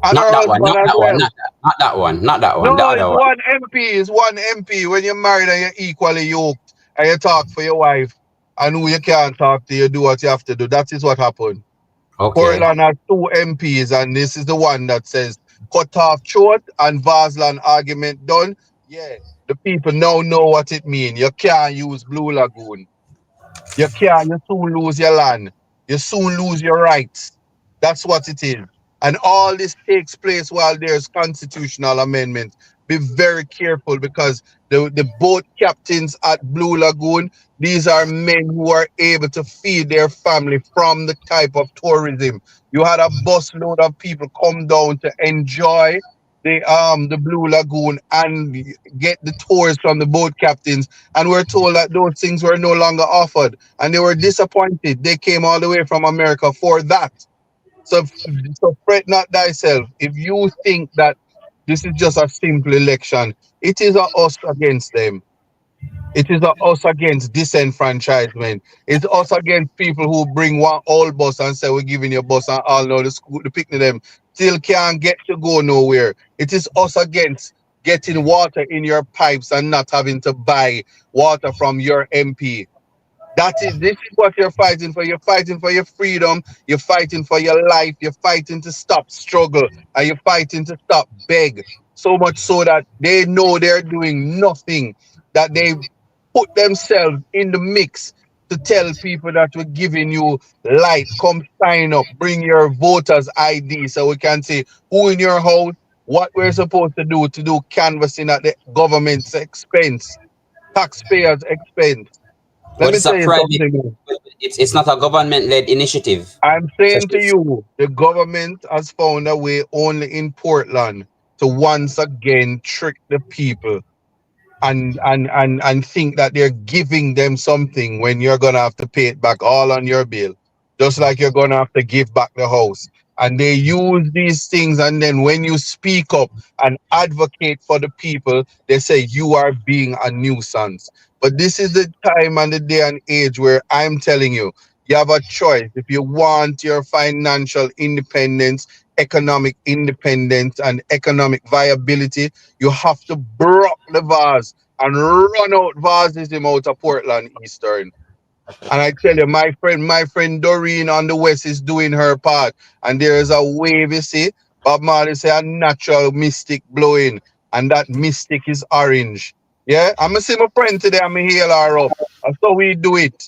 And Not her that one, husband not as that one, well. not that one, not that one, the No, it's other one. one MP, it's one MP. When you're married and you're equally yoked and you talk for your wife and who you can't talk to, you do what you have to do. That is what happened. Okay. Portland has two MPs, and this is the one that says cut off throat and Varsland argument done. Yeah, the people now know what it means. You can't use Blue Lagoon. You soon lose your land. You soon lose your rights. That's what it is. And all this takes place while there's constitutional amendments. Be very careful because the boat captains at Blue Lagoon, these are men who are able to feed their family from the type of tourism. You had a busload of people come down to enjoy the Blue Lagoon and get the tours from the boat captains, and we're told that those things were no longer offered, and they were disappointed. They came all the way from America for that. So fret not thyself. If you think that this is just a simple election, it is a us against them. It is a us against disenfranchisement. It's us against people who bring one old bus and say we're giving you a bus, and all know the school, the picnic them still can't get to go nowhere. It is us against getting water in your pipes and not having to buy water from your MP. This is what you're fighting for. You're fighting for your freedom. You're fighting for your life. You're fighting to stop struggle. And you're fighting to stop beg. So much so that they know they're doing nothing. That they put themselves in the mix to tell people that we're giving you light. Come sign up. Bring your voters ID so we can see who in your house, what we're supposed to do canvassing at the government's expense, taxpayers' expense. Let But me it's tell a you private. something. It's not a government-led initiative. I'm saying to you, the government has found a way only in Portland to once again trick the people and think that they're giving them something when you're gonna have to pay it back all on your bill. Just like you're gonna have to give back the house. And they use these things, and then when you speak up and advocate for the people, they say you are being a nuisance. But this is the time and the day and age where I'm telling you, you have a choice. If you want your financial independence, economic independence, and economic viability, you have to brock the vase and run out vasism out of Portland Eastern. And I tell you, my friend Doreen on the west is doing her part. And there is a wave, you see. Bob Marley say a natural mystic blowing. And that mystic is orange. Yeah? I'm going to see my friend today. I'm going to heal her up. That's how we do it.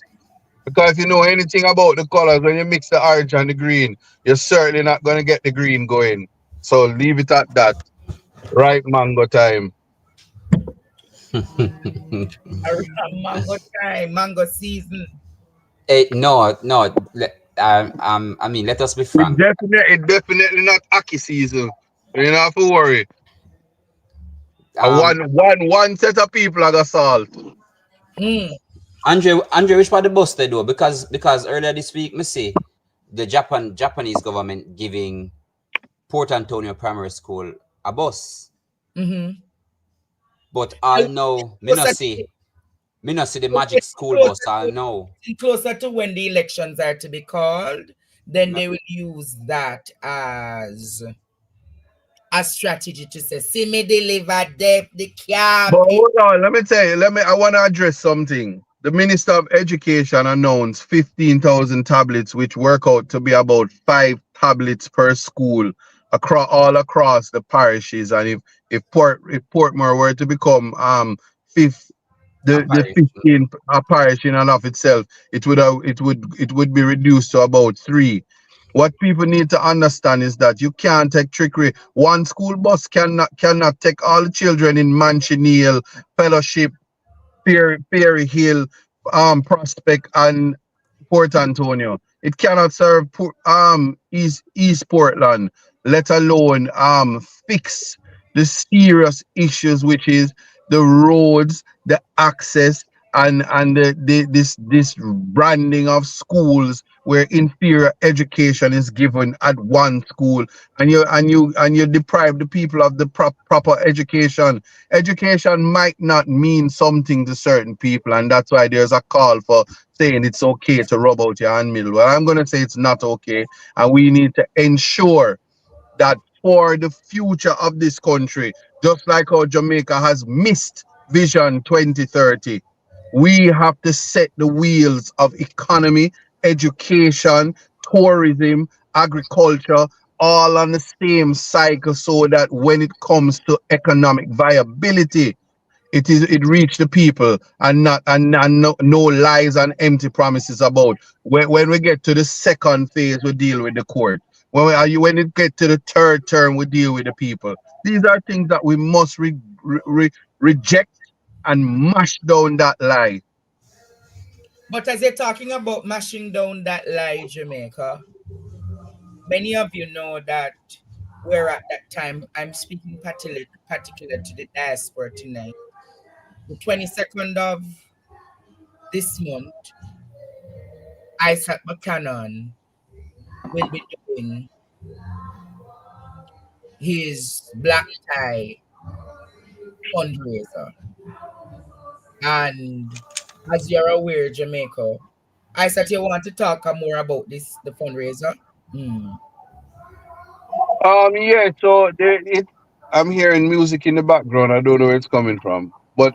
Because if you know anything about the colors, when you mix the orange and the green, you're certainly not going to get the green going. So leave it at that. Right mango time. Mango time, mango season. No. I mean, let us be frank. It definitely not Aki season. You don't have to worry. One set of people are assault. Andre, which part the bus they do? Because earlier this week, me see the Japanese government giving Port Antonio Primary School a bus. But I'll know me not see the magic school bus. I'll know closer to when the elections are to be called. then they will use that as a strategy to say, see me deliver the But camp. hold on, let me tell you, I want to address something. The Minister of Education announced 15,000 tablets, which work out to be about 5 tablets per school all across the parishes. And if Portmore were to become fifth, the 15 a parish in and of itself, it would be reduced to about 3. What people need to understand is that you can't take trickery. One school bus cannot take all the children in Manchineal, Fellowship, Perry Hill, Prospect, and Port Antonio. It cannot serve East Portland, let alone fix the serious issues, which is the roads, the access, and this branding of schools where inferior education is given at one school, and you deprive the people of the proper education. Education might not mean something to certain people, and that's why there's a call for saying it's okay to rub out your hand middle. Well, I'm going to say it's not okay, and we need to ensure that for the future of this country, just like how Jamaica has missed Vision 2030, we have to set the wheels of economy, education, tourism, agriculture, all on the same cycle, so that when it comes to economic viability, it reach the people, and no lies and empty promises about when we get to the second phase, we deal with the court. When it get to the third term, we deal with the people. These are things that we must reject and mash down that lie. But as they're talking about mashing down that lie, Jamaica, many of you know that we're at that time. I'm speaking particular to the diaspora tonight. The 22nd of this month, Isaac Buchanan will be doing his black tie fundraiser. And as you're aware, Jamaica, Isaac, you want to talk more about the fundraiser? Yeah, so I'm hearing music in the background. I don't know where it's coming from. But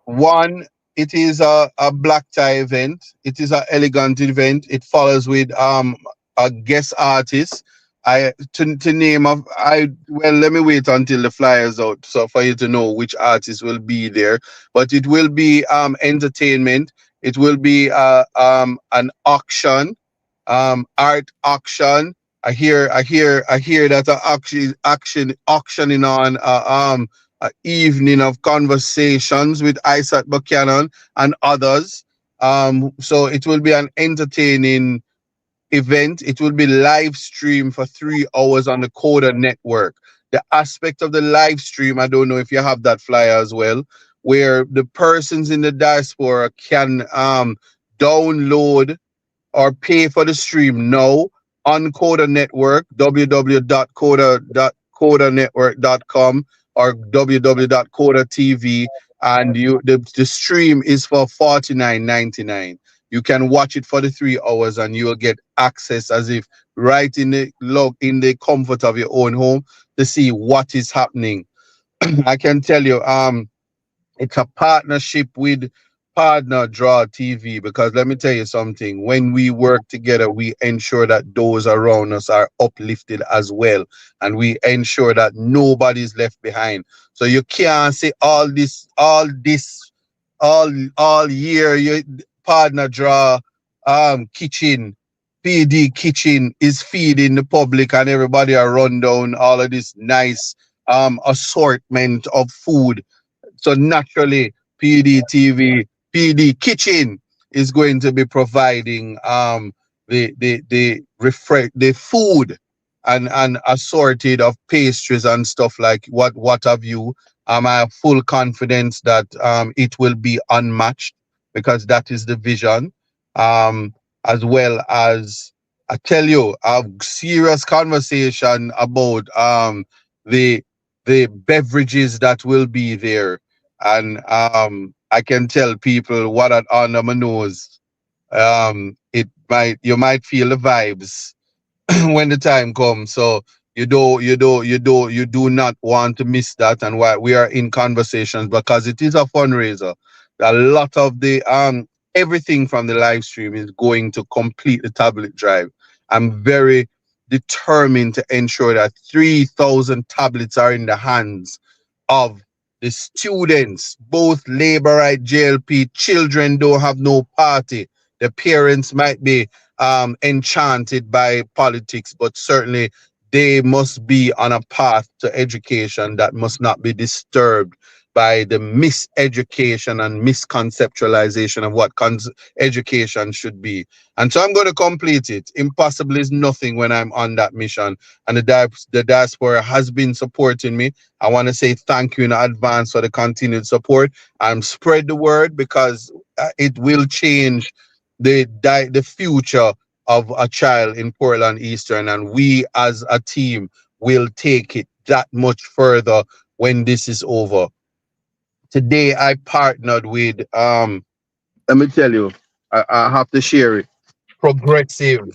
one, it is a black tie event. It is an elegant event. It follows with a guest artist. To name of let me wait until the flyers out, so for you to know which artist will be there. But it will be entertainment. It will be an auction, art auction. I hear that auctioning on a evening of conversations with Isaac Buchanan and others. So it will be an entertaining event. It will be live stream for 3 hours on the Coda network. The aspect of the live stream, I don't know if you have that flyer as well, where the persons in the diaspora can download or pay for the stream now on Coda Network, www.coda.codanetwork.com or www.coda.tv, and the stream is for $49.99. You can watch it for the 3 hours, and you will get access as if right in the comfort of your own home to see what is happening. I can tell you, it's a partnership with Partner Draw TV, because let me tell you something. When we work together, we ensure that those around us are uplifted as well, and we ensure that nobody's left behind. So you can't say all year. Your Partner Draw kitchen, PD kitchen is feeding the public, and everybody are run down all of this nice assortment of food. So naturally, PD Kitchen is going to be providing the food and assorted of pastries and stuff like what have you. I have full confidence that it will be unmatched, because that is the vision. As well as, I tell you, a serious conversation about the beverages that will be there. And I can tell people what on my nose. You might feel the vibes when the time comes. So you do not want to miss that. And why we are in conversations, because it is a fundraiser. A lot of the everything from the live stream is going to complete the tablet drive. I'm very determined to ensure that 3,000 tablets are in the hands of the students, both labor right, JLP. Children don't have no party. The parents might be enchanted by politics, but certainly they must be on a path to education that must not be disturbed by the miseducation and misconceptualization of what education should be. And so I'm going to complete it. Impossible is nothing when I'm on that mission. And the diaspora has been supporting me. I want to say thank you in advance for the continued support. And spread the word, because it will change the future of a child in Portland Eastern, and we as a team will take it that much further when this is over. Today I partnered with let me tell you, I have to share it. Progressive.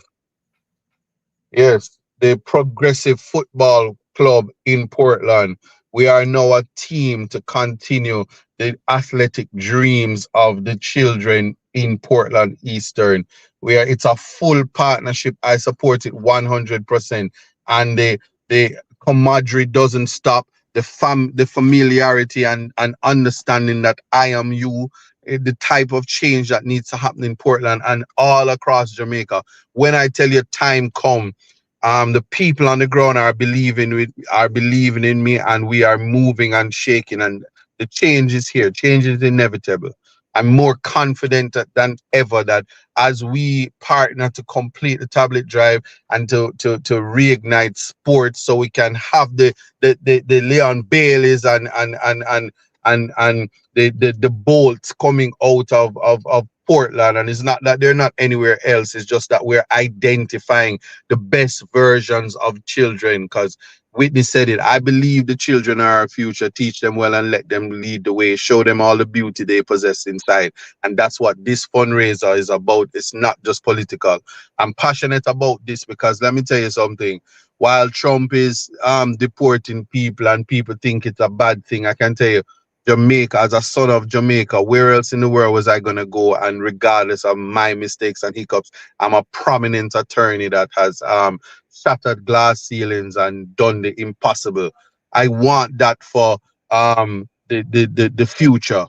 Yes, the Progressive Football Club in Portland. We are now a team to continue the athletic dreams of the children in Portland Eastern. It's a full partnership. I support it 100%. And the camaraderie doesn't stop. The familiarity and understanding that I am you, the type of change that needs to happen in Portland and all across Jamaica. When I tell you time come, the people on the ground are believing in me, and we are moving and shaking, and the change is here. Change is inevitable. I'm more confident than ever that as we partner to complete the tablet drive and to reignite sports, so we can have the Leon Baileys and the bolts coming out of Portland. And it's not that they're not anywhere else, it's just that we're identifying the best versions of children, because Whitney said it. I believe the children are our future. Teach them well and let them lead the way. Show them all the beauty they possess inside. And that's what this fundraiser is about. It's not just political. I'm passionate about this because let me tell you something. While Trump is deporting people and people think it's a bad thing, I can tell you, Jamaica, as a son of Jamaica, where else in the world was I going to go? And regardless of my mistakes and hiccups, I'm a prominent attorney that has shattered glass ceilings and done the impossible. I want that for the future.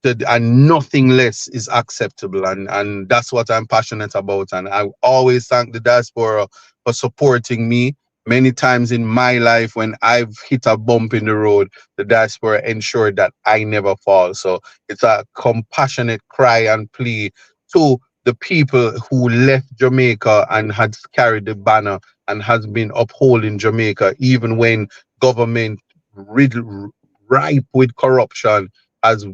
And nothing less is acceptable, and that's what I'm passionate about. And I always thank the diaspora for supporting me. Many times in my life when I've hit a bump in the road, the diaspora ensured that I never fall. So it's a compassionate cry and plea to the people who left Jamaica and had carried the banner and has been upholding Jamaica, even when government ripe with corruption has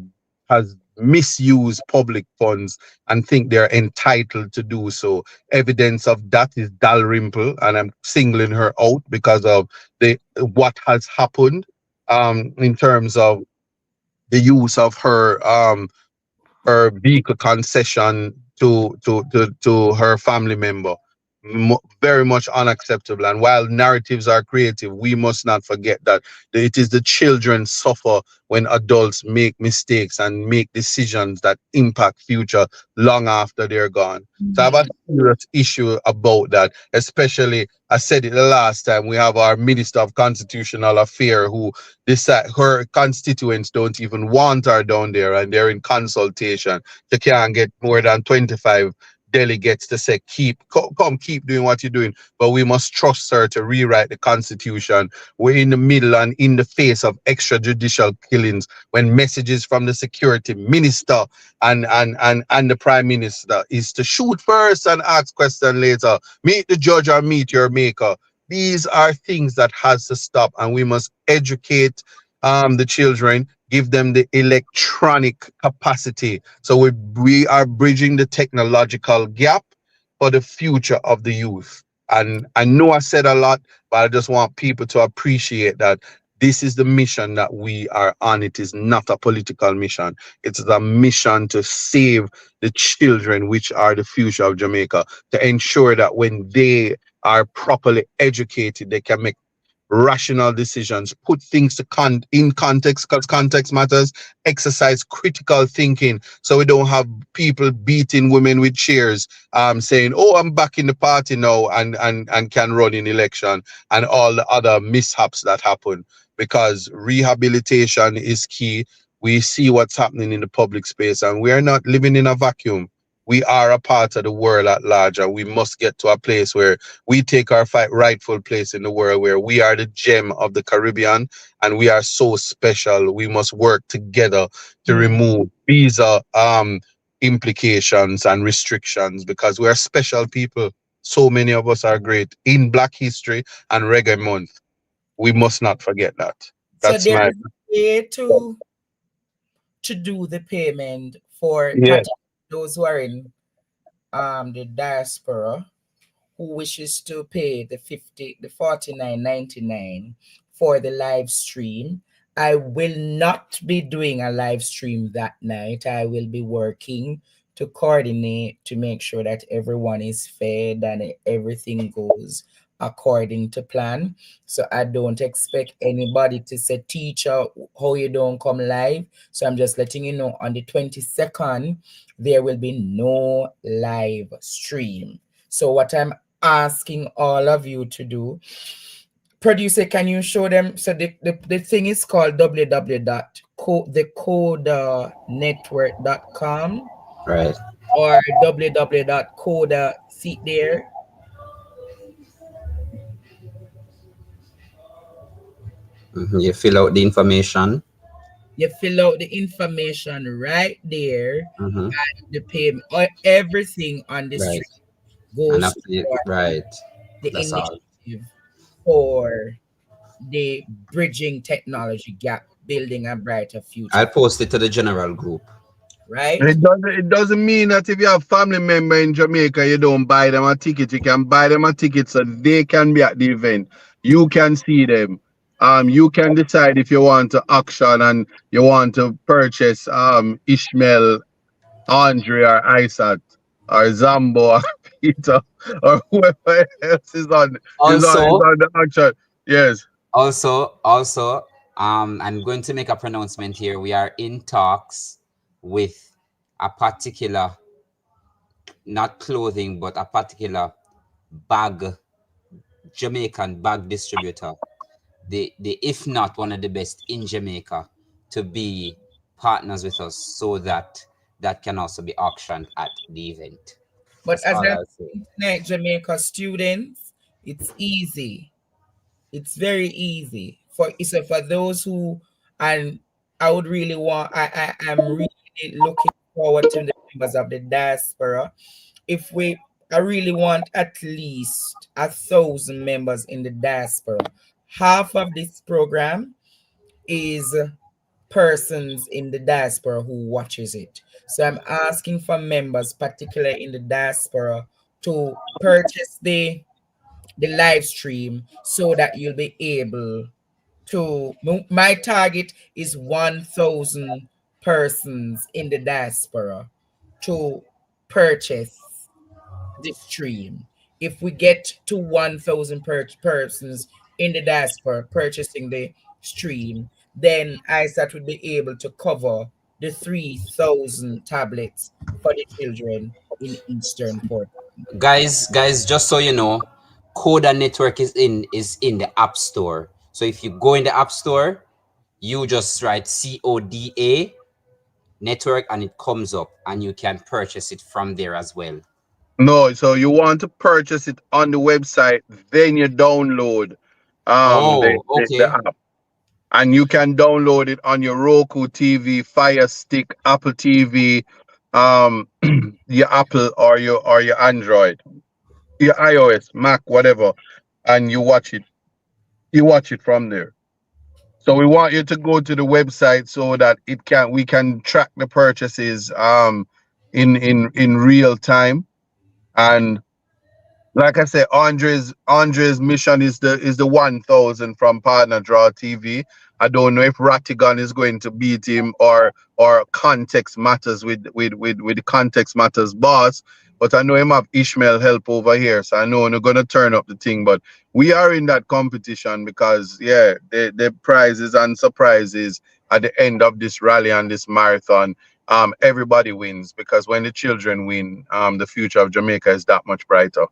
misused public funds and think they're entitled to do so. Evidence of that is Dalrymple, and I'm singling her out because of what has happened in terms of the use of her vehicle concession to her family member. Very much unacceptable. And while narratives are creative, we must not forget that it is the children suffer when adults make mistakes and make decisions that impact future long after they're gone. So I have a serious issue about that, especially, I said it the last time, we have our Minister of Constitutional Affairs who decide her constituents don't even want her down there, and they're in consultation. They can't get more than 25 delegates to say come keep doing what you're doing, but we must trust her to rewrite the constitution. We're in the middle and in the face of extrajudicial killings when messages from the security minister and the prime minister is to shoot first and ask question later, meet the judge or meet your maker. These are things that has to stop, and we must educate the children, give them the electronic capacity. So we are bridging the technological gap for the future of the youth. And I know I said a lot, but I just want people to appreciate that This is the mission that we are on. It is not a political mission. It's a mission to save the children, which are the future of Jamaica, to ensure that when they are properly educated, they can make rational decisions, put things to in context, because context matters, exercise critical thinking, so we don't have people beating women with chairs, saying, oh, I'm back in the party now, and can run in election, and all the other mishaps that happen, because rehabilitation is key. We see what's happening in the public space, and we are not living in a vacuum. We are a part of the world at large, and we must get to a place where we take our rightful place in the world, where we are the gem of the Caribbean, and we are so special. We must work together to remove visa implications and restrictions, because we are special people. So many of us are great in Black History and Reggae Month. We must not forget that. That's so there my is a way to do the payment for those who are in the diaspora, who wishes to pay the $49.99 for the live stream. I will not be doing a live stream that night. I will be working to coordinate to make sure that everyone is fed and everything goes according to plan. So I don't expect anybody to say, teacher, how you don't come live. So I'm just letting you know, on the 22nd, there will be no live stream. So what I'm asking all of you to do, producer, can you show them? So the thing is called www.thecodanetwork.com, right, or www.coda, see there. You fill out the information. You fill out the information right there, and the payment, or everything on the street goes And right. The That's initiative for the bridging technology gap, building a brighter future. I'll post it to the general group. Right? It doesn't mean that if you have family member in Jamaica, you don't buy them a ticket. You can buy them a ticket so they can be at the event. You can see them. You can decide if you want to auction and you want to purchase Ishmael, Andre, or Isaac, or Zambo, or Peter, or whoever else is on the auction. Yes. Also, I'm going to make a pronouncement here. We are in talks with a particular, not clothing, but a particular Jamaican bag distributor. The if not one of the best in Jamaica, to be partners with us, so that can also be auctioned at the event. But as an Jamaica students, it's easy. It's very easy for those who, and I would really want, I'm really looking forward to the members of the diaspora. I really want at least 1,000 members in the diaspora. Half of this program is persons in the diaspora who watches it. So I'm asking for members, particularly in the diaspora, to purchase the live stream so that you'll be able to, my target is 1,000 persons in the diaspora to purchase the stream. If we get to 1,000 persons in the diaspora purchasing the stream, then ISAT would be able to cover the 3,000 tablets for the children in Eastern Port. Guys, just so you know, Coda Network is in the App Store. So if you go in the App Store, you just write CODA Network and it comes up, and you can purchase it from there as well. No, so you want to purchase it on the website, then you download the app. And you can download it on your Roku TV, Fire Stick, Apple TV, your Apple or your Android, your iOS, Mac, whatever, and you watch it. You watch it from there. So we want you to go to the website so that we can track the purchases in real time, and Like I said, Andre's mission is the 1,000 from Partner Draw TV. I don't know if Ratigan is going to beat him or Context Matters with Context Matters boss. But I know him have Ishmael help over here, so I know they're gonna turn up the thing. But we are in that competition because the prizes and surprises at the end of this rally and this marathon. Everybody wins because when the children win, the future of Jamaica is that much brighter.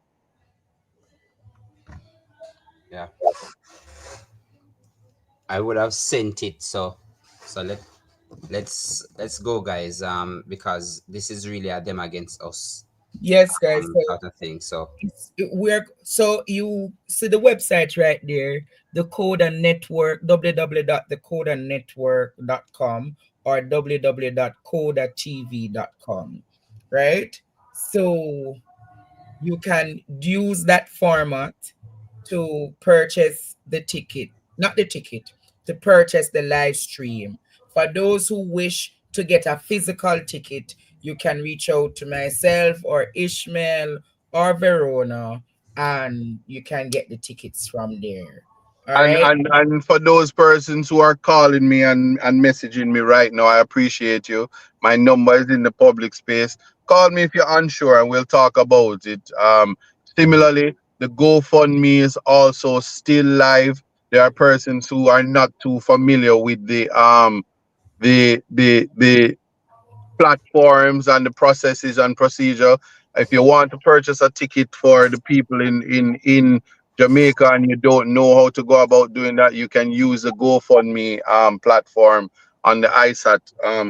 Yeah. I would have sent it, so let's go, guys. Because this is really a them against us. Yes, guys. Sort of thing. So so you see the website right there, the Coda Network, www.thecodanetwork.com or www.codatv.com, right? So you can use that format to purchase the ticket, not the ticket, to purchase the live stream. For those who wish to get a physical ticket, you can reach out to myself or Ishmael or Verona, and you can get the tickets from there. All And, right. and for those persons who are calling me and messaging me right now, I appreciate you. My number is in the public space. Call me if you're unsure and we'll talk about it. Similarly, the GoFundMe is also still live. There are persons who are not too familiar with the platforms and the processes and procedure. If you want to purchase a ticket for the people in Jamaica and you don't know how to go about doing that, you can use the GoFundMe platform on the ISAT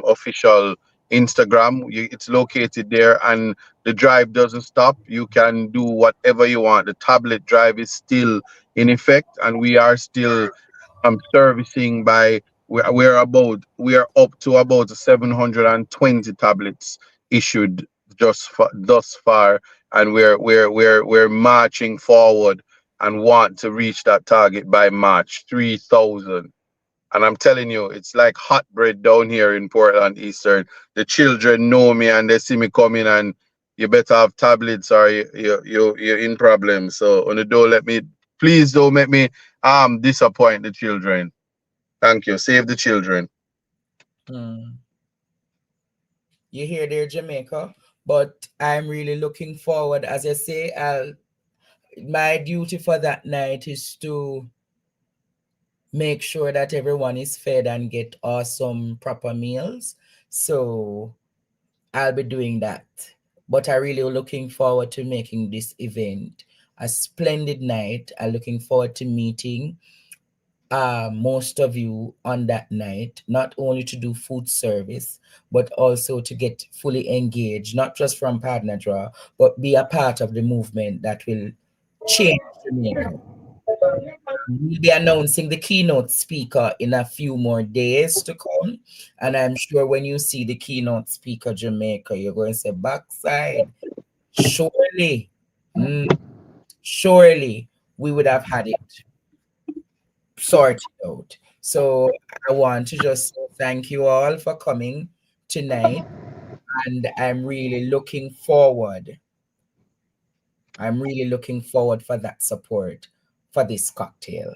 official Instagram. It's located there, and the drive doesn't stop. You can do whatever you want. The tablet drive is still in effect, and we are still servicing by we are up to about 720 tablets issued thus far, and we're marching forward and want to reach that target by March 3,000. And I'm telling you, it's like hot bread down here in Portland Eastern. The children know me and they see me coming, and you better have tablets or you're in problems. So on the door, please don't make me disappoint the children. Thank you. Save the children. You hear there, Jamaica, but I'm really looking forward. As I say, my duty for that night is to make sure that everyone is fed and get awesome proper meals. So I'll be doing that. But I'm really looking forward to making this event a splendid night. I'm looking forward to meeting most of you on that night, not only to do food service, but also to get fully engaged, not just from Partner Draw, but be a part of the movement that will change Jamaica. We'll be announcing the keynote speaker in a few more days to come. And I'm sure when you see the keynote speaker, Jamaica, you're going to say, backside, surely, surely we would have had it sorted out. So I want to just thank you all for coming tonight. And I'm really looking forward. I'm really looking forward for that support for this cocktail.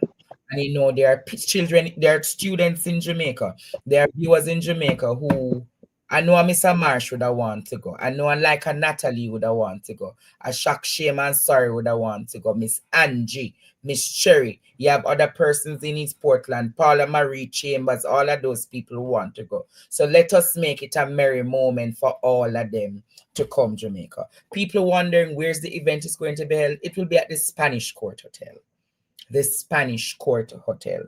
And you know, there are children, there are students in Jamaica, there are viewers in Jamaica who I know a Mr. Marsh would have want to go. I know like a Natalie would have want to go. A Shock Shame and Sorry would have want to go. Miss Angie, Miss Cherry. You have other persons in East Portland, Paula Marie Chambers, all of those people who want to go. So let us make it a merry moment for all of them to come Jamaica. People wondering where's the event is going to be held. It will be at the Spanish Court Hotel. The Spanish Court Hotel.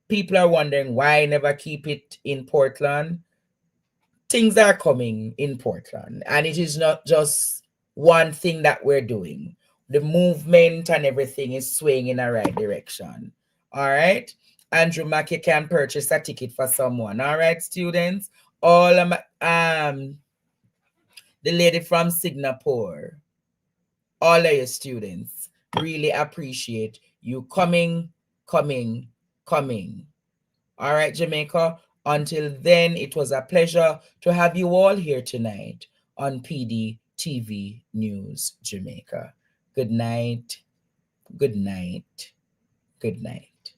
People are wondering why I never keep it in Portland. Things are coming in Portland, and it is not just one thing that we're doing. The movement and everything is swaying in the right direction. All right. Andrew Mackey can purchase a ticket for someone. All right, students. All the lady from Singapore, all of your students, really appreciate you coming. All right, Jamaica. Until then, it was a pleasure to have you all here tonight on PD TV News Jamaica. Good night. Good night. Good night.